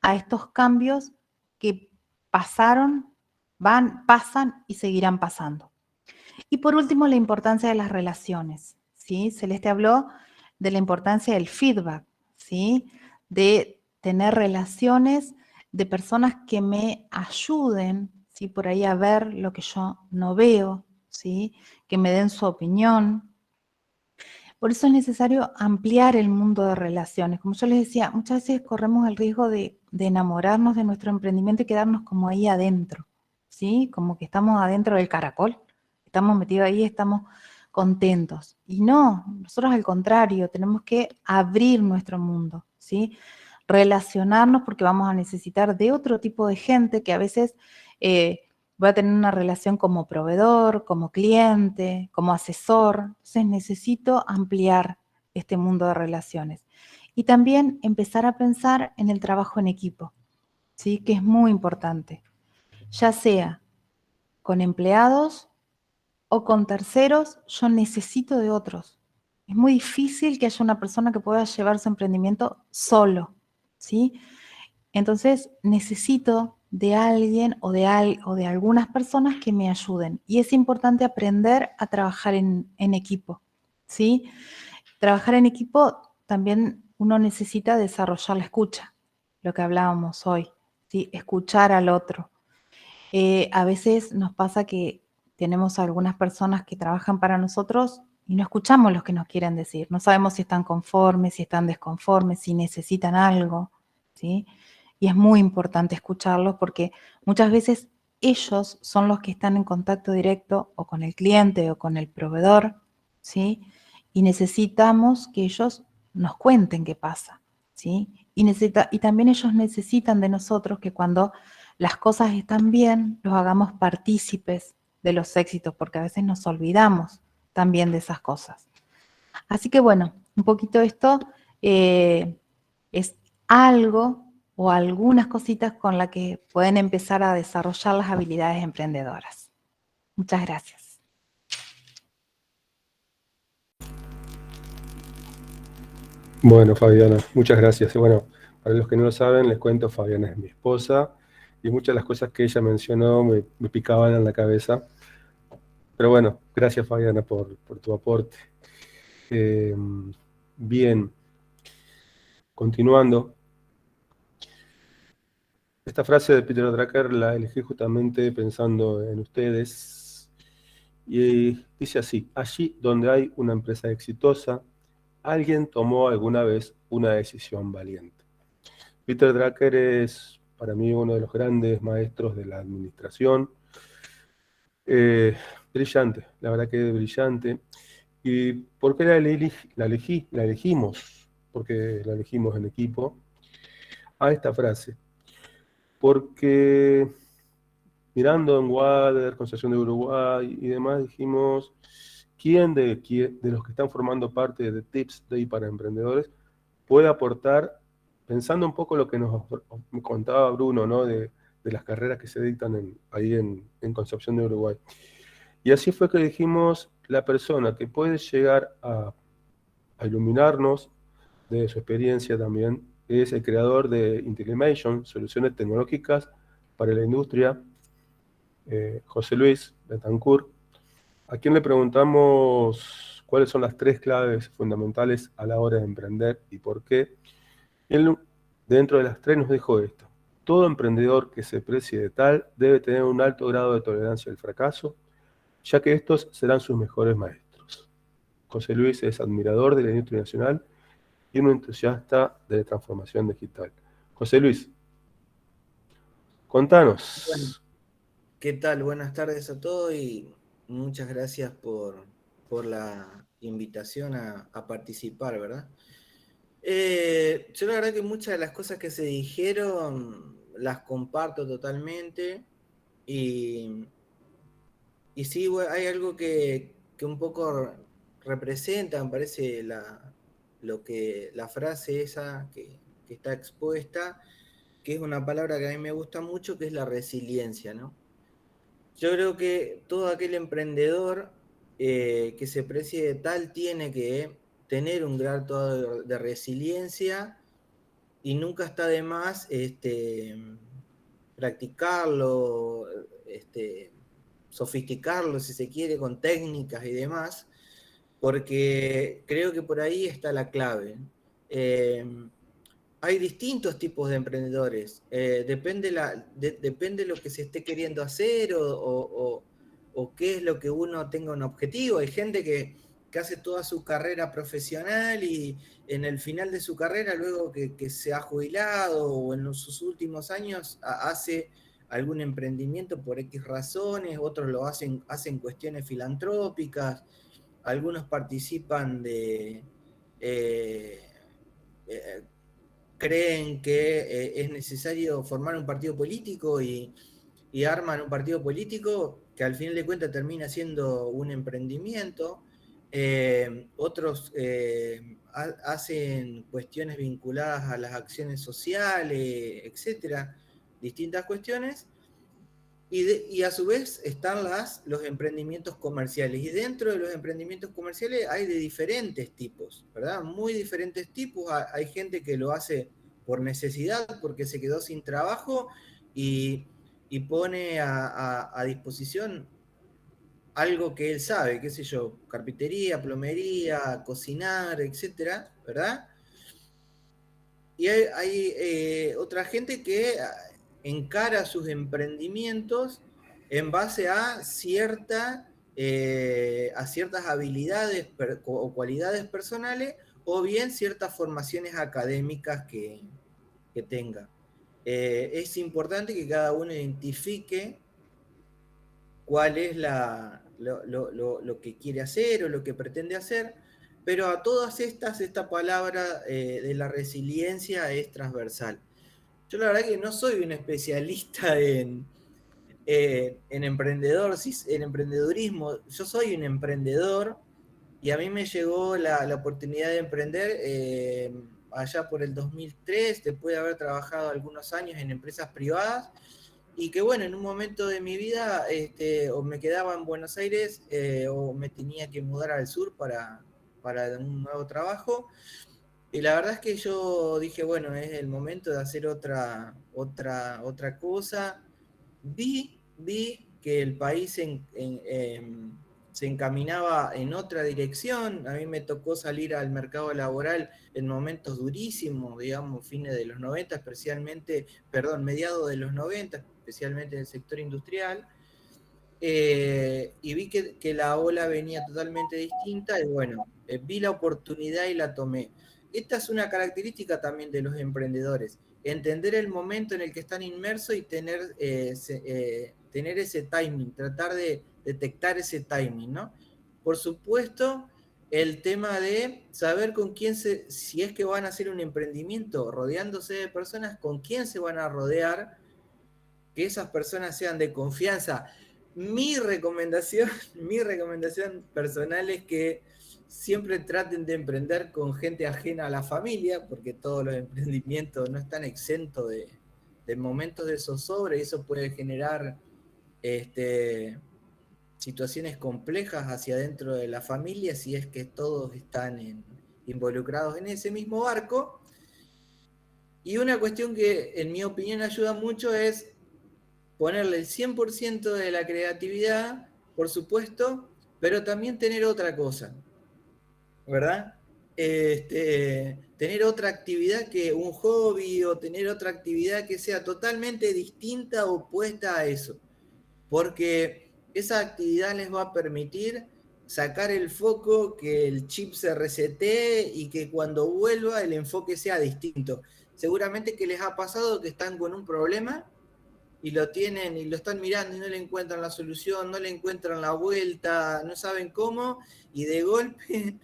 a estos cambios que pasaron, pasan y seguirán pasando. Y por último, la importancia de las relaciones, ¿sí? Celeste habló de la importancia del feedback, ¿sí? De tener relaciones de personas que me ayuden, ¿sí?, por ahí a ver lo que yo no veo, ¿sí?, que me den su opinión. Por eso es necesario ampliar el mundo de relaciones. Como yo les decía, muchas veces corremos el riesgo de enamorarnos de nuestro emprendimiento y quedarnos como ahí adentro, ¿sí? Como que estamos adentro del caracol, estamos metidos ahí, estamos contentos. Y no, nosotros al contrario, tenemos que abrir nuestro mundo, ¿sí? Relacionarnos porque vamos a necesitar de otro tipo de gente que a veces voy a tener una relación como proveedor, como cliente, como asesor. Entonces necesito ampliar este mundo de relaciones. Y también empezar a pensar en el trabajo en equipo, ¿sí?, que es muy importante. Ya sea con empleados o con terceros, yo necesito de otros. Es muy difícil que haya una persona que pueda llevar su emprendimiento solo, ¿sí? Entonces necesito de alguien o de algunas personas que me ayuden. Y es importante aprender a trabajar en equipo, ¿sí? Trabajar en equipo también uno necesita desarrollar la escucha, lo que hablábamos hoy, ¿sí? Escuchar al otro. A veces nos pasa que tenemos algunas personas que trabajan para nosotros y no escuchamos lo que nos quieren decir. No sabemos si están conformes, si están desconformes, si necesitan algo, ¿sí? Y es muy importante escucharlos porque muchas veces ellos son los que están en contacto directo o con el cliente o con el proveedor, ¿sí? Y necesitamos que ellos nos cuenten qué pasa, ¿sí? Y también ellos necesitan de nosotros que cuando las cosas están bien, los hagamos partícipes de los éxitos, porque a veces nos olvidamos también de esas cosas. Así que bueno, un poquito esto es algo o algunas cositas con las que pueden empezar a desarrollar las habilidades emprendedoras. Muchas gracias. Bueno, Fabiana, muchas gracias. Y bueno, para los que no lo saben, les cuento, Fabiana es mi esposa, y muchas de las cosas que ella mencionó me picaban en la cabeza. Pero bueno, gracias, Fabiana, por tu aporte. Bien, continuando. Esta frase de Peter Drucker la elegí justamente pensando en ustedes. Y dice así: allí donde hay una empresa exitosa, alguien tomó alguna vez una decisión valiente. Peter Drucker es para mí uno de los grandes maestros de la administración. Brillante, la verdad que brillante. ¿Y por qué la elegimos? Porque la elegimos en equipo. A esta frase. Porque mirando en Wader, Concepción de Uruguay y demás, dijimos, ¿quién de los que están formando parte de Tips Day para Emprendedores puede aportar, pensando un poco lo que nos contaba Bruno, ¿no?, de las carreras que se dictan ahí en Concepción de Uruguay? Y así fue que dijimos, la persona que puede llegar a iluminarnos de su experiencia también es el creador de Intellimation, soluciones tecnológicas para la industria, José Luis Betancourt, a quien le preguntamos cuáles son las 3 claves fundamentales a la hora de emprender y por qué. Él, dentro de las 3, nos dijo esto: todo emprendedor que se precie de tal debe tener un alto grado de tolerancia al fracaso, ya que estos serán sus mejores maestros. José Luis es admirador de la industria nacional y un entusiasta de la transformación digital. José Luis, contanos. Bueno, ¿qué tal? Buenas tardes a todos y muchas gracias por la invitación a participar, ¿verdad? Yo la verdad que muchas de las cosas que se dijeron las comparto totalmente y, y sí, bueno, hay algo que un poco representa, me parece, la frase esa que está expuesta, que es una palabra que a mí me gusta mucho, que es la resiliencia, ¿no? Yo creo que todo aquel emprendedor que se precie de tal tiene que tener un grado de resiliencia y nunca está de más practicarlo, sofisticarlo si se quiere con técnicas y demás, porque creo que por ahí está la clave. Eh, Hay distintos tipos de emprendedores. Depende de lo que se esté queriendo hacer o qué es lo que uno tenga un objetivo. Hay gente que hace toda su carrera profesional y en el final de su carrera, luego que se ha jubilado o en sus últimos años, hace algún emprendimiento por X razones, otros lo hacen cuestiones filantrópicas, algunos participan de... eh, eh, creen que es necesario formar un partido político y arman un partido político que al final de cuentas termina siendo un emprendimiento. Otros hacen cuestiones vinculadas a las acciones sociales, etcétera, distintas cuestiones. Y a su vez están los emprendimientos comerciales. Y dentro de los emprendimientos comerciales hay de diferentes tipos, ¿verdad? Muy diferentes tipos. Hay gente que lo hace por necesidad, porque se quedó sin trabajo y pone a disposición algo que él sabe, qué sé yo, carpintería, plomería, cocinar, etcétera, ¿verdad? Y hay otra gente que encara sus emprendimientos en base a ciertas habilidades o cualidades personales o bien ciertas formaciones académicas que tenga. Es importante que cada uno identifique cuál es lo que quiere hacer o lo que pretende hacer, pero a todas esta palabra de la resiliencia es transversal. Yo la verdad que no soy un especialista en emprendedurismo, yo soy un emprendedor y a mí me llegó la oportunidad de emprender allá por el 2003, después de haber trabajado algunos años en empresas privadas, y que bueno, en un momento de mi vida o me quedaba en Buenos Aires o me tenía que mudar al sur para un nuevo trabajo. Y la verdad es que yo dije, bueno, es el momento de hacer otra cosa. Vi que el país se encaminaba en otra dirección. A mí me tocó salir al mercado laboral en momentos durísimos, digamos, fines de los 90, mediados de los 90, especialmente en el sector industrial. Y vi que la ola venía totalmente distinta y bueno, vi la oportunidad y la tomé. Esta es una característica también de los emprendedores, entender el momento en el que están inmersos y tener ese timing, tratar de detectar ese timing, ¿no? Por supuesto, el tema de saber con quién si es que van a hacer un emprendimiento, rodeándose de personas, con quién se van a rodear, que esas personas sean de confianza. Mi recomendación personal es que siempre traten de emprender con gente ajena a la familia, porque todos los emprendimientos no están exentos de momentos de zozobra y eso puede generar situaciones complejas hacia dentro de la familia si es que todos están involucrados en ese mismo barco. Y una cuestión que en mi opinión ayuda mucho es ponerle el 100% de la creatividad, por supuesto, pero también tener otra cosa, ¿verdad? Tener otra actividad que un hobby o tener otra actividad que sea totalmente distinta o opuesta a eso, porque esa actividad les va a permitir sacar el foco, que el chip se resetee y que cuando vuelva el enfoque sea distinto. Seguramente que les ha pasado que están con un problema y lo tienen y lo están mirando y no le encuentran la solución, no le encuentran la vuelta, no saben cómo, y de golpe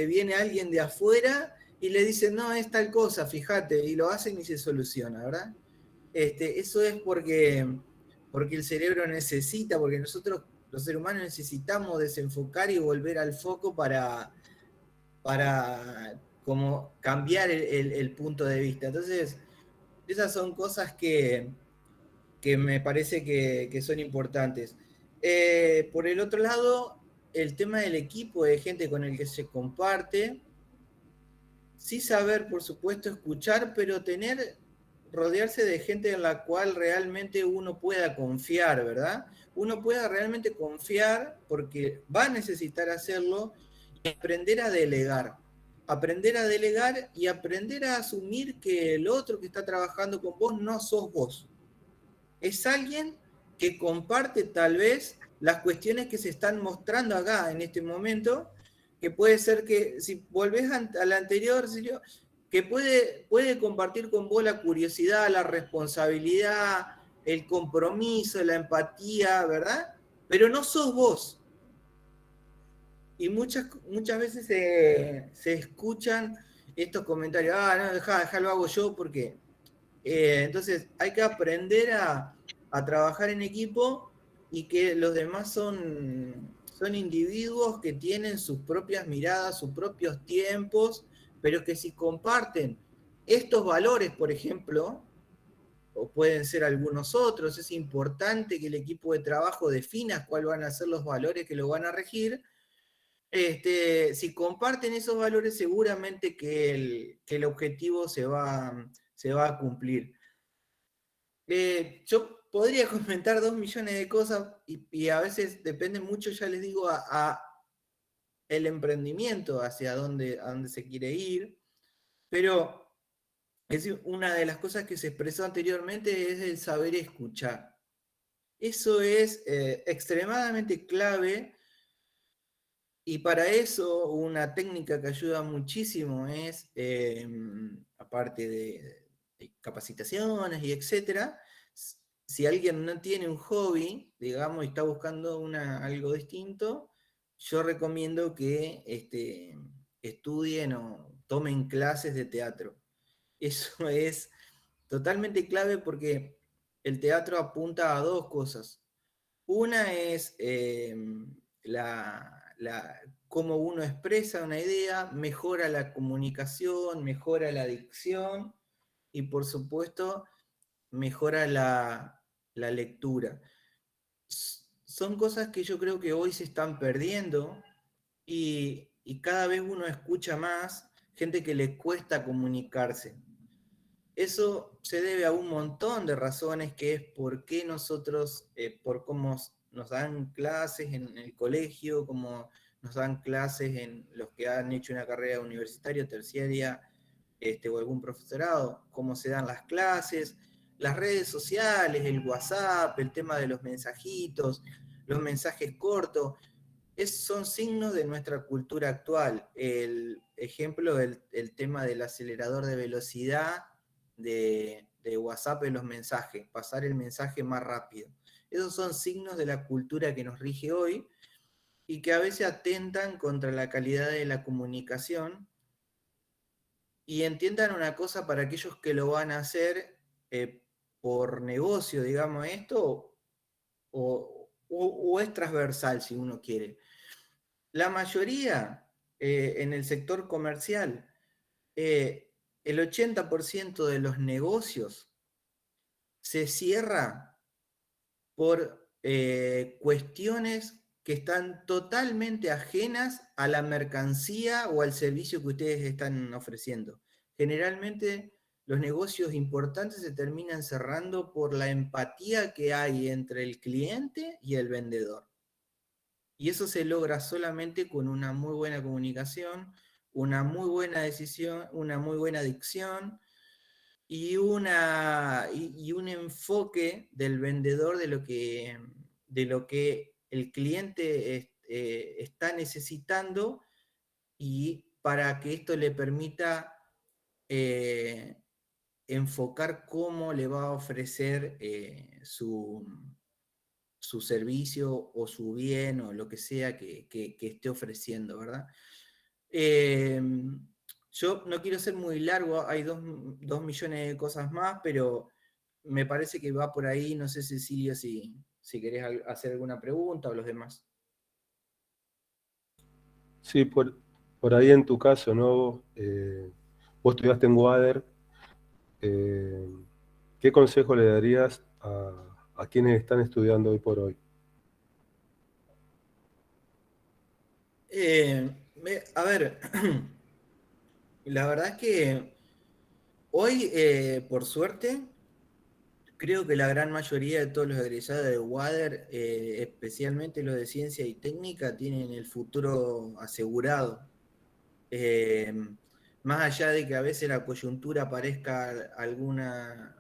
viene alguien de afuera y le dice, no, es tal cosa, fíjate, y lo hacen y se soluciona, ¿verdad? Eso es porque el cerebro necesita, porque nosotros, los seres humanos, necesitamos desenfocar y volver al foco para como cambiar el punto de vista. Entonces, esas son cosas que me parece que son importantes. Por el otro lado, el tema del equipo, de gente con el que se comparte, sí saber, por supuesto, escuchar, pero rodearse de gente en la cual realmente uno pueda confiar, ¿verdad? Uno pueda realmente confiar porque va a necesitar hacerlo y aprender a delegar. Aprender a delegar y aprender a asumir que el otro que está trabajando con vos no sos vos. Es alguien que comparte tal vez las cuestiones que se están mostrando acá en este momento, que puede ser que, si volvés al anterior, que puede compartir con vos la curiosidad, la responsabilidad, el compromiso, la empatía, ¿verdad? Pero no sos vos. Y muchas veces se escuchan estos comentarios, no, dejá, lo hago yo porque... entonces hay que aprender a trabajar en equipo y que los demás son individuos que tienen sus propias miradas, sus propios tiempos, pero que si comparten estos valores, por ejemplo, o pueden ser algunos otros, es importante que el equipo de trabajo defina cuáles van a ser los valores que lo van a regir. Si comparten esos valores, seguramente que el objetivo se va a cumplir. Yo podría comentar 2 millones de cosas y a veces depende mucho, ya les digo, a el emprendimiento, hacia dónde se quiere ir, pero es una de las cosas que se expresó anteriormente, es el saber escuchar. Eso es extremadamente clave, y para eso una técnica que ayuda muchísimo es, aparte de capacitaciones y etcétera, si alguien no tiene un hobby, digamos, y está buscando algo distinto, yo recomiendo que estudien o tomen clases de teatro. Eso es totalmente clave porque el teatro apunta a 2 cosas. Una es cómo uno expresa una idea, mejora la comunicación, mejora la dicción y, por supuesto, mejora la lectura. Son cosas que yo creo que hoy se están perdiendo y cada vez uno escucha más gente que le cuesta comunicarse. Eso se debe a un montón de razones, que es por qué nosotros, por cómo nos dan clases en el colegio, cómo nos dan clases en los que han hecho una carrera universitaria, terciaria, o algún profesorado, cómo se dan las clases, las redes sociales, el WhatsApp, el tema de los mensajitos, los mensajes cortos, son signos de nuestra cultura actual. El ejemplo, el tema del acelerador de velocidad de WhatsApp en los mensajes, pasar el mensaje más rápido. Esos son signos de la cultura que nos rige hoy y que a veces atentan contra la calidad de la comunicación. Y entiendan una cosa, para aquellos que lo van a hacer por negocio, digamos esto, o es transversal si uno quiere. La mayoría en el sector comercial, el 80% de los negocios se cierra por cuestiones que están totalmente ajenas a la mercancía o al servicio que ustedes están ofreciendo. Generalmente los negocios importantes se terminan cerrando por la empatía que hay entre el cliente y el vendedor. Y eso se logra solamente con una muy buena comunicación, una muy buena decisión, una muy buena dicción y un enfoque del vendedor de lo que el cliente está necesitando, y para que esto le permita enfocar cómo le va a ofrecer su servicio o su bien o lo que sea que esté ofreciendo, ¿verdad? Yo no quiero ser muy largo, hay 2 millones de cosas más, pero me parece que va por ahí. No sé, Cecilio, si querés hacer alguna pregunta o los demás. Sí, por ahí en tu caso, ¿no? Vos estudiaste en Wader. ¿Qué consejo le darías a quienes están estudiando hoy por hoy? A ver, la verdad es que hoy, por suerte, creo que la gran mayoría de todos los egresados de Wader, especialmente los de ciencia y técnica, tienen el futuro asegurado. Más allá de que a veces la coyuntura parezca alguna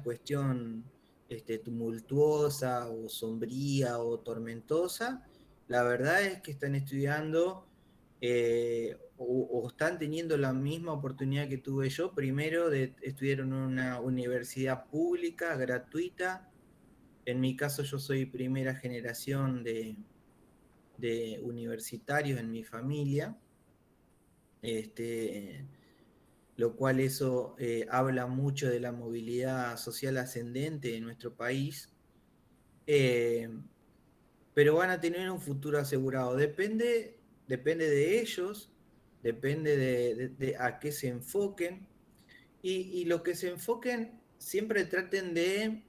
cuestión tumultuosa o sombría o tormentosa, la verdad es que están estudiando o están teniendo la misma oportunidad que tuve yo, primero de estudiar en una universidad pública, gratuita. En mi caso, yo soy primera generación de universitarios en mi familia. Lo cual eso habla mucho de la movilidad social ascendente en nuestro país, pero van a tener un futuro asegurado. Depende de ellos, depende de a qué se enfoquen, y lo que se enfoquen siempre traten de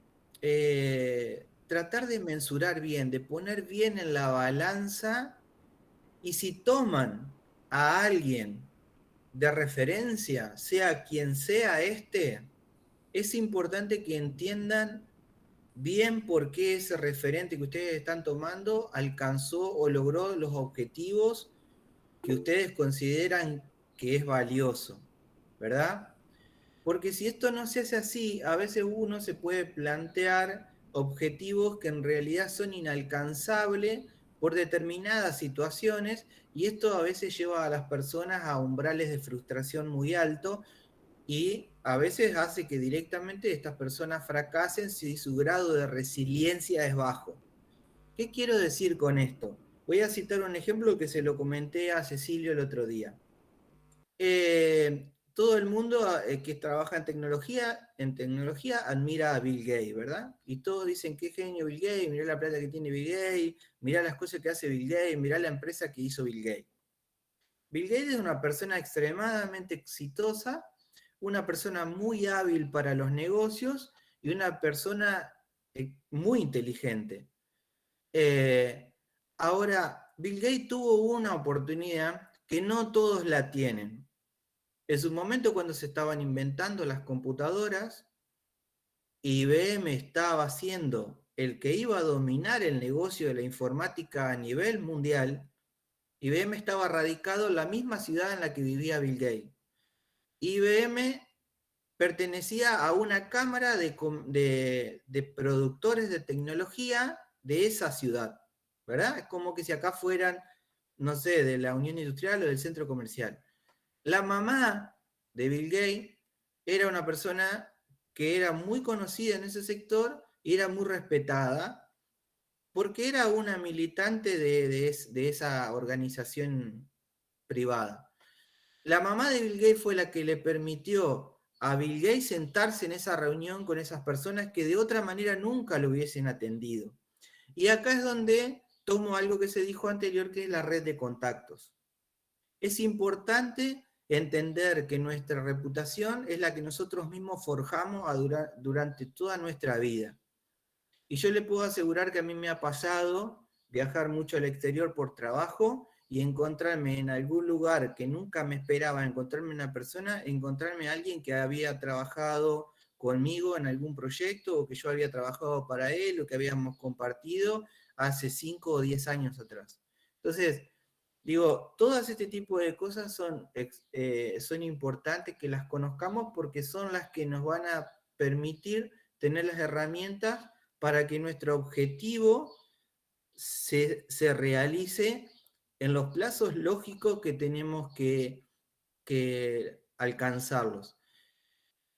tratar de mensurar bien, de poner bien en la balanza, y si toman a alguien de referencia, sea quien sea es importante que entiendan bien por qué ese referente que ustedes están tomando alcanzó o logró los objetivos que ustedes consideran que es valioso, ¿verdad? Porque si esto no se hace así, a veces uno se puede plantear objetivos que en realidad son inalcanzables por determinadas situaciones, y esto a veces lleva a las personas a umbrales de frustración muy altos, y a veces hace que directamente estas personas fracasen si su grado de resiliencia es bajo. ¿Qué quiero decir con esto? Voy a citar un ejemplo que se lo comenté a Cecilio el otro día. Todo el mundo que trabaja en tecnología admira a Bill Gates, ¿verdad? Y todos dicen, qué genio Bill Gates, mirá la plata que tiene Bill Gates, mirá las cosas que hace Bill Gates, mirá la empresa que hizo Bill Gates. Bill Gates es una persona extremadamente exitosa, una persona muy hábil para los negocios y una persona muy inteligente. Ahora, Bill Gates tuvo una oportunidad que no todos la tienen. En su momento, cuando se estaban inventando las computadoras, IBM estaba siendo el que iba a dominar el negocio de la informática a nivel mundial. IBM estaba radicado en la misma ciudad en la que vivía Bill Gates. IBM pertenecía a una cámara de productores de tecnología de esa ciudad, ¿verdad? Es como que si acá fueran, no sé, de la Unión Industrial o del Centro Comercial. La mamá de Bill Gates era una persona que era muy conocida en ese sector y era muy respetada porque era una militante de esa organización privada. La mamá de Bill Gates fue la que le permitió a Bill Gates sentarse en esa reunión con esas personas que de otra manera nunca lo hubiesen atendido. Y acá es donde tomo algo que se dijo anterior, que es la red de contactos. Es importante entender que nuestra reputación es la que nosotros mismos forjamos durante toda nuestra vida. Y yo le puedo asegurar que a mí me ha pasado viajar mucho al exterior por trabajo y encontrarme en algún lugar que nunca me esperaba encontrarme una persona, encontrarme a alguien que había trabajado conmigo en algún proyecto, o que yo había trabajado para él, o que habíamos compartido hace 5 o 10 años atrás. Entonces, digo, todas este tipo de cosas son importantes que las conozcamos, porque son las que nos van a permitir tener las herramientas para que nuestro objetivo se realice en los plazos lógicos que tenemos que alcanzarlos.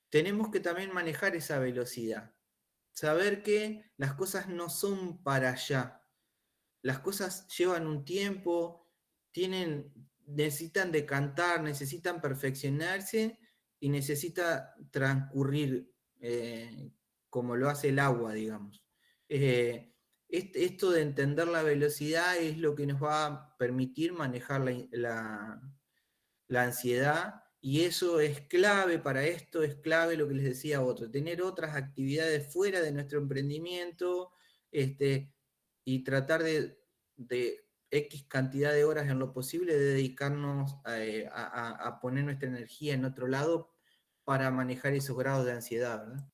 Tenemos que también manejar esa velocidad, saber que las cosas no son para allá, las cosas llevan un tiempo, necesitan decantar, necesitan perfeccionarse y necesita transcurrir como lo hace el agua, digamos. Esto de entender la velocidad es lo que nos va a permitir manejar la ansiedad, y eso es clave para esto, es clave lo que les decía otro, tener otras actividades fuera de nuestro emprendimiento, y tratar de X cantidad de horas en lo posible de dedicarnos a poner nuestra energía en otro lado para manejar esos grados de ansiedad, ¿verdad?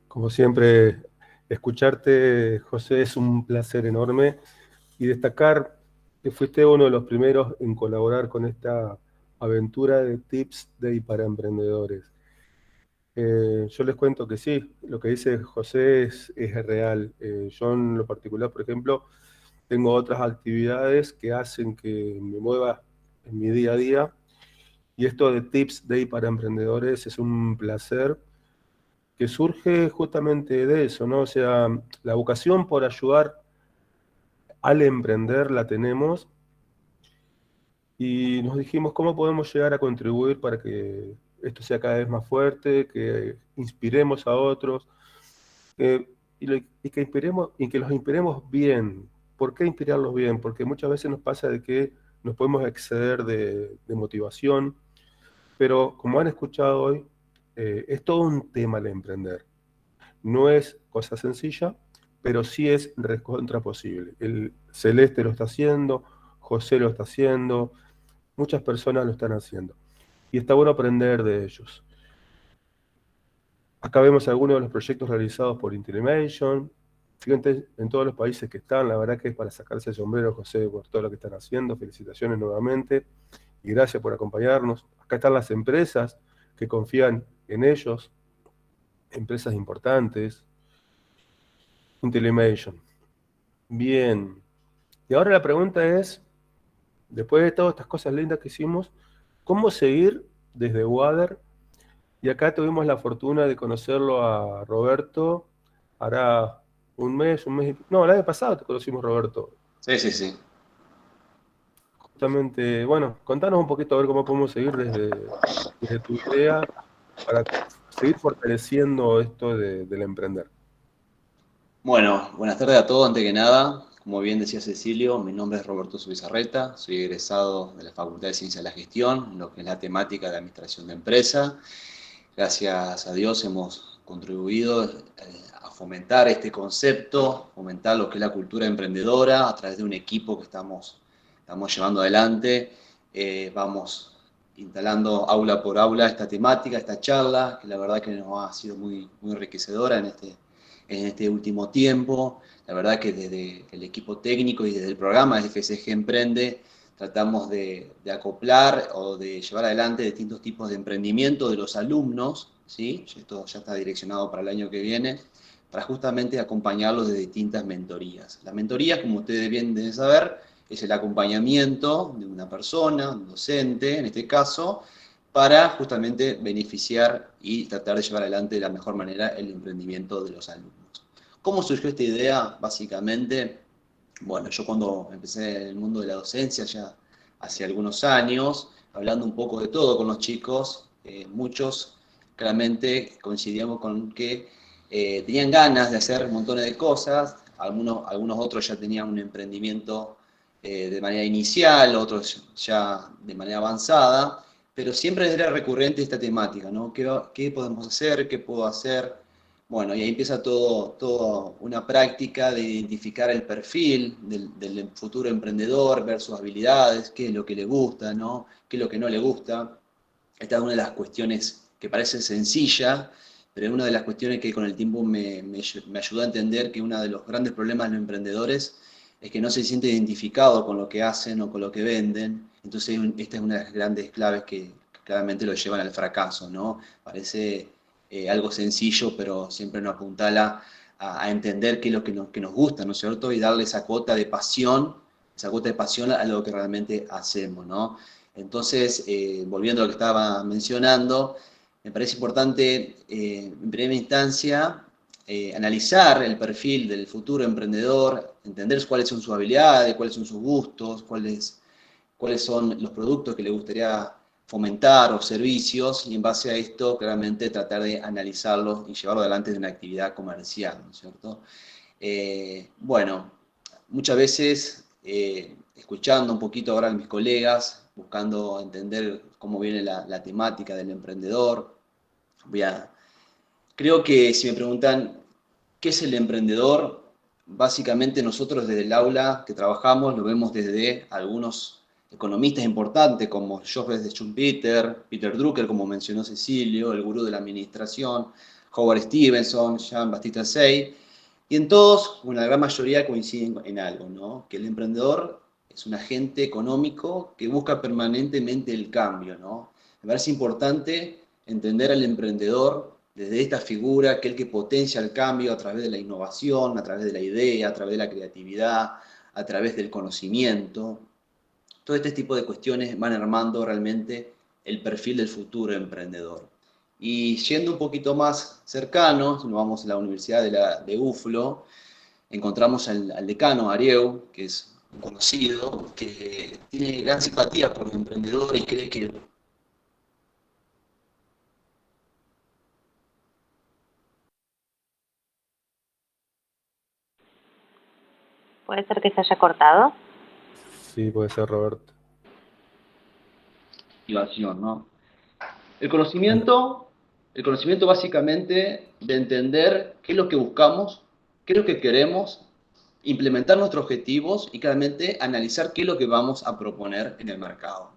Como siempre, escucharte, José, es un placer enorme, y destacar que fuiste uno de los primeros en colaborar con esta aventura de Tips Day para emprendedores. Yo les cuento que sí, lo que dice José es real. Yo en lo particular, por ejemplo, tengo otras actividades que hacen que me mueva en mi día a día, y esto de Tips Day para emprendedores es un placer que surge justamente de eso, ¿no? O sea, la vocación por ayudar al emprender la tenemos, y nos dijimos cómo podemos llegar a contribuir para que esto sea cada vez más fuerte, que inspiremos a otros, y que los inspiremos bien. ¿Por qué inspirarlos bien? Porque muchas veces nos pasa de que nos podemos exceder de motivación, pero como han escuchado hoy, es todo un tema el emprender. No es cosa sencilla, pero sí es recontra posible. El Celeste lo está haciendo, José lo está haciendo, muchas personas lo están haciendo, y está bueno aprender de ellos. Acá vemos algunos de los proyectos realizados por Intellimation. Fíjense en todos los países que están, la verdad que es para sacarse el sombrero, José, por todo lo que están haciendo. Felicitaciones nuevamente y gracias por acompañarnos. Acá están las empresas que confían en ellos, empresas importantes. Intellimation. Bien. Y ahora la pregunta es, después de todas estas cosas lindas que hicimos, ¿cómo seguir desde Wader? Y acá tuvimos la fortuna de conocerlo a Roberto, hará un mes, no, el año pasado te conocimos, Roberto. Sí. Justamente, bueno, contanos un poquito a ver cómo podemos seguir desde tu idea para seguir fortaleciendo esto del emprender. Bueno, buenas tardes a todos. Antes que nada, como bien decía Cecilio, mi nombre es Roberto Zubizarreta, soy egresado de la Facultad de Ciencias de la Gestión, en lo que es la temática de Administración de Empresa. Gracias a Dios hemos contribuido a fomentar este concepto, fomentar lo que es la cultura emprendedora a través de un equipo que estamos llevando adelante. Vamos instalando aula por aula esta temática, esta charla, que la verdad que nos ha sido muy enriquecedora en este último tiempo. La verdad que desde el equipo técnico y desde el programa de FSG Emprende tratamos de acoplar o de llevar adelante distintos tipos de emprendimiento de los alumnos, ¿sí? Esto ya está direccionado para el año que viene, para justamente acompañarlos de distintas mentorías. Las mentorías, como ustedes bien deben saber, es el acompañamiento de una persona, un docente en este caso, para justamente beneficiar y tratar de llevar adelante de la mejor manera el emprendimiento de los alumnos. ¿Cómo surgió esta idea? Básicamente, bueno, yo cuando empecé en el mundo de la docencia ya hace algunos años, hablando un poco de todo con los chicos, muchos claramente coincidíamos con que tenían ganas de hacer montones de cosas, algunos otros ya tenían un emprendimiento de manera inicial, otros ya de manera avanzada, pero siempre era recurrente esta temática, ¿no? ¿Qué podemos hacer? ¿Qué puedo hacer? Bueno, y ahí empieza todo una práctica de identificar el perfil del futuro emprendedor, ver sus habilidades, qué es lo que le gusta, ¿no? Qué es lo que no le gusta. Esta es una de las cuestiones que parece sencilla, pero es una de las cuestiones que con el tiempo me ayudó a entender que uno de los grandes problemas de los emprendedores es que no se siente identificado con lo que hacen o con lo que venden. Entonces esta es una de las grandes claves que claramente lo llevan al fracaso, ¿no? Parece algo sencillo, pero siempre nos apuntala a entender qué es lo que nos gusta, ¿no es cierto? Y darle esa cuota de pasión a lo que realmente hacemos, ¿no? Entonces, volviendo a lo que estaba mencionando, me parece importante, en primera instancia, analizar el perfil del futuro emprendedor, entender cuáles son sus habilidades, cuáles son sus gustos, cuáles son los productos que le gustaría fomentar o servicios, y en base a esto, claramente, tratar de analizarlos y llevarlo adelante de una actividad comercial, ¿no es cierto? Bueno, muchas veces, escuchando un poquito ahora a mis colegas, buscando entender cómo viene la temática del emprendedor, creo que si me preguntan qué es el emprendedor, básicamente nosotros desde el aula que trabajamos lo vemos desde algunos economistas importantes como Joseph Schumpeter, Peter Drucker, como mencionó Cecilio, el gurú de la administración, Howard Stevenson, Jean-Baptiste Say, y en todos, la gran mayoría coinciden en algo, ¿no? Que el emprendedor es un agente económico que busca permanentemente el cambio, ¿no? Me parece importante entender al emprendedor desde esta figura, aquel que potencia el cambio a través de la innovación, a través de la idea, a través de la creatividad, a través del conocimiento. Todo este tipo de cuestiones van armando realmente el perfil del futuro emprendedor. Y yendo un poquito más cercanos, nos vamos a la Universidad de UFLO, encontramos al decano Arieu, que es un conocido, que tiene gran simpatía por el emprendedor y cree que ¿Puede ser que se haya cortado? Sí, puede ser, Roberto. ¿no? El conocimiento básicamente de entender qué es lo que buscamos, qué es lo que queremos, implementar nuestros objetivos y claramente analizar qué es lo que vamos a proponer en el mercado.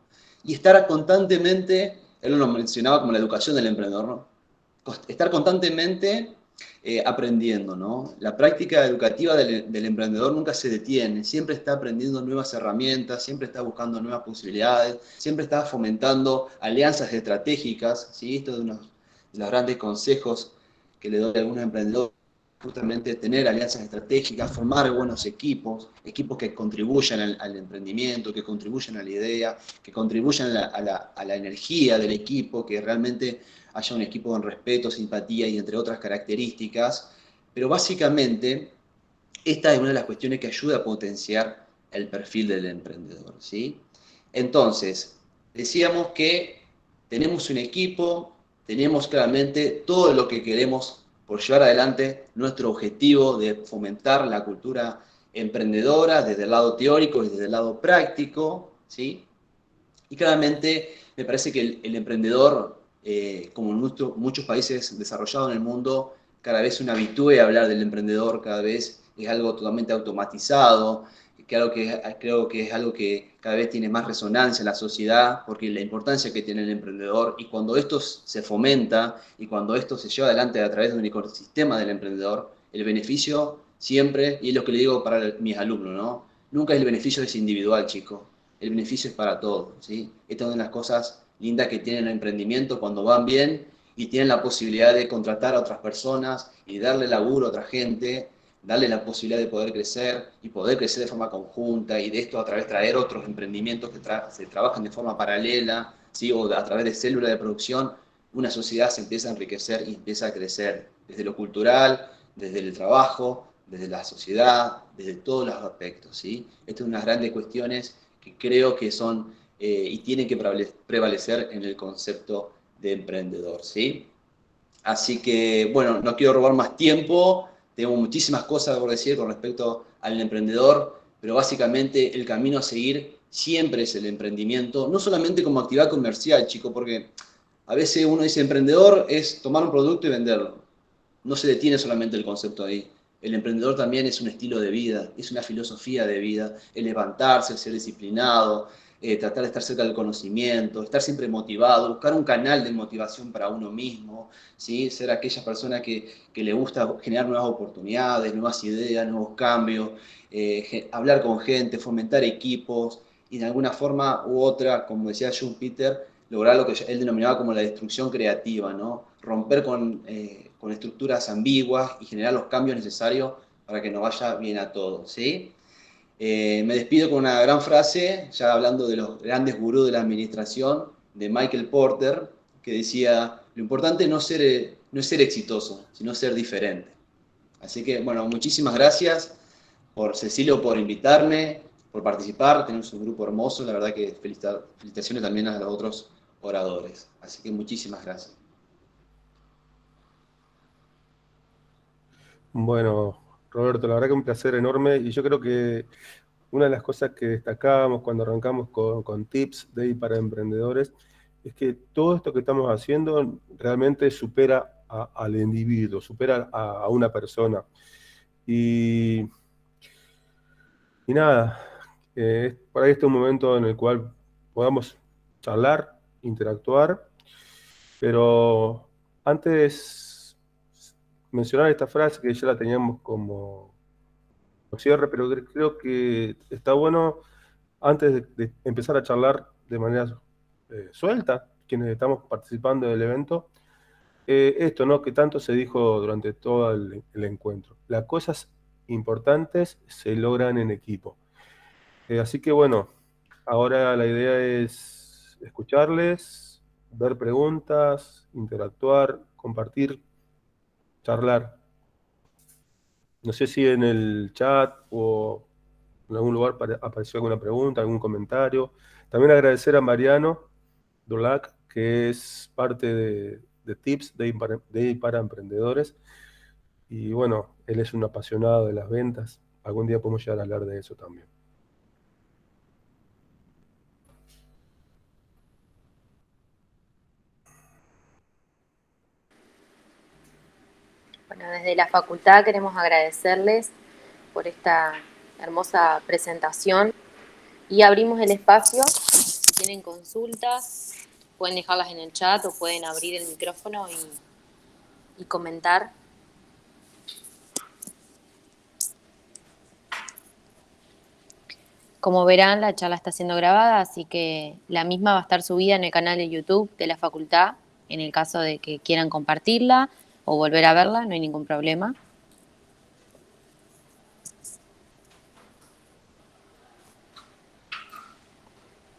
Y estar constantemente, él lo mencionaba como la educación del emprendedor, ¿no? Estar constantemente aprendiendo, ¿no? La práctica educativa del emprendedor nunca se detiene, siempre está aprendiendo nuevas herramientas, siempre está buscando nuevas posibilidades, siempre está fomentando alianzas estratégicas, ¿sí? Esto es uno de los grandes consejos que le doy a algunos emprendedores, justamente tener alianzas estratégicas, formar buenos equipos que contribuyan al emprendimiento, que contribuyan a la idea, que contribuyan a la energía del equipo, que realmente haya un equipo con respeto, simpatía y entre otras características. Pero básicamente, esta es una de las cuestiones que ayuda a potenciar el perfil del emprendedor, ¿sí? Entonces, decíamos que tenemos un equipo, tenemos claramente todo lo que queremos por llevar adelante nuestro objetivo de fomentar la cultura emprendedora desde el lado teórico y desde el lado práctico, ¿sí? Y claramente me parece que el emprendedor, como en muchos países desarrollados en el mundo, cada vez se habitúe a hablar del emprendedor, cada vez es algo totalmente automatizado, creo que es algo que cada vez tiene más resonancia en la sociedad, porque la importancia que tiene el emprendedor, y cuando esto se fomenta, y cuando esto se lleva adelante a través de un ecosistema del emprendedor, el beneficio siempre, y es lo que le digo para mis alumnos, ¿no? Nunca el beneficio es individual, chicos, el beneficio es para todos, ¿sí? Esta es una de las cosas lindas que tiene el emprendimiento cuando van bien y tienen la posibilidad de contratar a otras personas y darle laburo a otra gente, darle la posibilidad de poder crecer y poder crecer de forma conjunta y de esto a través de traer otros emprendimientos que se trabajan de forma paralela, ¿sí? O a través de células de producción, una sociedad se empieza a enriquecer y empieza a crecer desde lo cultural, desde el trabajo, desde la sociedad, desde todos los aspectos, ¿sí? Estas son unas grandes cuestiones que creo que son y tienen que prevalecer en el concepto de emprendedor, ¿sí? Así que, bueno, no quiero robar más tiempo, tengo muchísimas cosas por decir con respecto al emprendedor, pero básicamente el camino a seguir siempre es el emprendimiento, no solamente como actividad comercial, chicos, porque a veces uno dice emprendedor es tomar un producto y venderlo. no se detiene solamente el concepto ahí. El emprendedor también es un estilo de vida, es una filosofía de vida, el levantarse, el ser disciplinado, tratar de estar cerca del conocimiento, estar siempre motivado, buscar un canal de motivación para uno mismo, ¿sí? Ser aquella persona que le gusta generar nuevas oportunidades, nuevas ideas, nuevos cambios, hablar con gente, fomentar equipos y de alguna forma u otra, como decía Schumpeter, lograr lo que él denominaba como la destrucción creativa, ¿no? Romper con estructuras ambiguas y generar los cambios necesarios para que nos vaya bien a todos, ¿sí? Me despido con una gran frase, ya hablando de los grandes gurús de la administración, de Michael Porter, que decía, lo importante no es ser exitoso, sino ser diferente. Así que, bueno, muchísimas gracias por Cecilio, por invitarme, por participar. Tenemos un grupo hermoso, la verdad que felicitaciones también a los otros oradores. Así que muchísimas gracias. Bueno, Roberto, la verdad que un placer enorme y yo creo que una de las cosas que destacábamos cuando arrancamos con Tips Day para emprendedores es que todo esto que estamos haciendo realmente supera al individuo, supera a una persona. Y nada, por ahí este es un momento en el cual podamos charlar, interactuar, pero antes mencionar esta frase que ya la teníamos como cierre, pero creo que está bueno antes de empezar a charlar de manera suelta, quienes estamos participando del evento, esto, ¿no? Que tanto se dijo durante todo el encuentro. Las cosas importantes se logran en equipo. Así que bueno, ahora la idea es escucharles, ver preguntas, interactuar, compartir, charlar. No sé si en el chat o en algún lugar apareció alguna pregunta, algún comentario. También agradecer a Mariano Dulac, que es parte de Tips de para Emprendedores. Y bueno, él es un apasionado de las ventas. Algún día podemos llegar a hablar de eso también. Bueno, desde la facultad queremos agradecerles por esta hermosa presentación y abrimos el espacio. Si tienen consultas, pueden dejarlas en el chat o pueden abrir el micrófono y comentar. Como verán, la charla está siendo grabada, así que la misma va a estar subida en el canal de YouTube de la facultad, en el caso de que quieran compartirla o volver a verla, no hay ningún problema.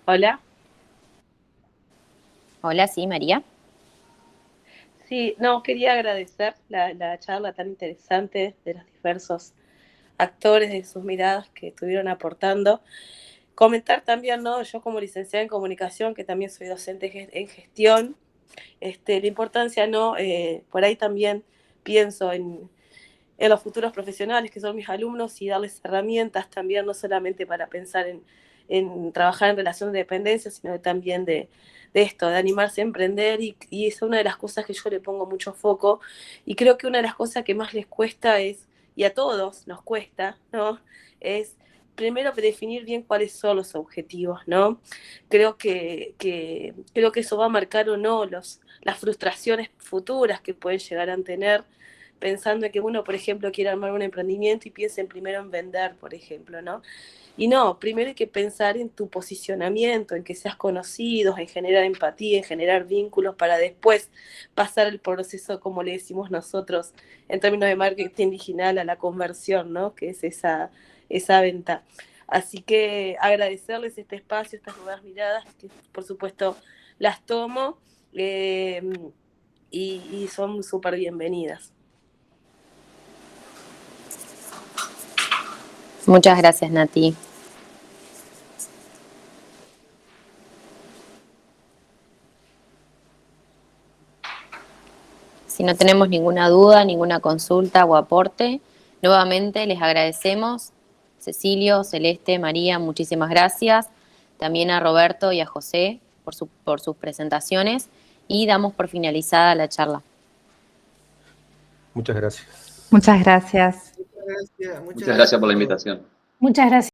Hola. Hola, sí, María. Sí, no, quería agradecer la charla tan interesante de los diversos actores, de sus miradas que estuvieron aportando. Comentar también, ¿no? Yo como licenciada en comunicación, que también soy docente en gestión, la importancia, ¿no? Por ahí también pienso en los futuros profesionales que son mis alumnos y darles herramientas también, no solamente para pensar en trabajar en relación de dependencia, sino también de esto, de animarse a emprender y es una de las cosas que yo le pongo mucho foco y creo que una de las cosas que más les cuesta es, y a todos nos cuesta, ¿no? Es primero definir bien cuáles son los objetivos, ¿no? Creo que eso va a marcar o no las frustraciones futuras que pueden llegar a tener pensando en que uno, por ejemplo, quiere armar un emprendimiento y piensen primero en vender, por ejemplo, ¿no? Y no, primero hay que pensar en tu posicionamiento, en que seas conocido, en generar empatía, en generar vínculos para después pasar el proceso, como le decimos nosotros, en términos de marketing digital, a la conversión, ¿no? Que es esa venta. Así que agradecerles este espacio, estas nuevas miradas, que por supuesto las tomo y son súper bienvenidas. Muchas gracias, Nati. Si no tenemos ninguna duda, ninguna consulta o aporte, nuevamente les agradecemos. Cecilio, Celeste, María, muchísimas gracias. También a Roberto y a José por sus presentaciones y damos por finalizada la charla. Muchas gracias. Muchas gracias. Muchas gracias. Muchas gracias por la invitación. Muchas gracias.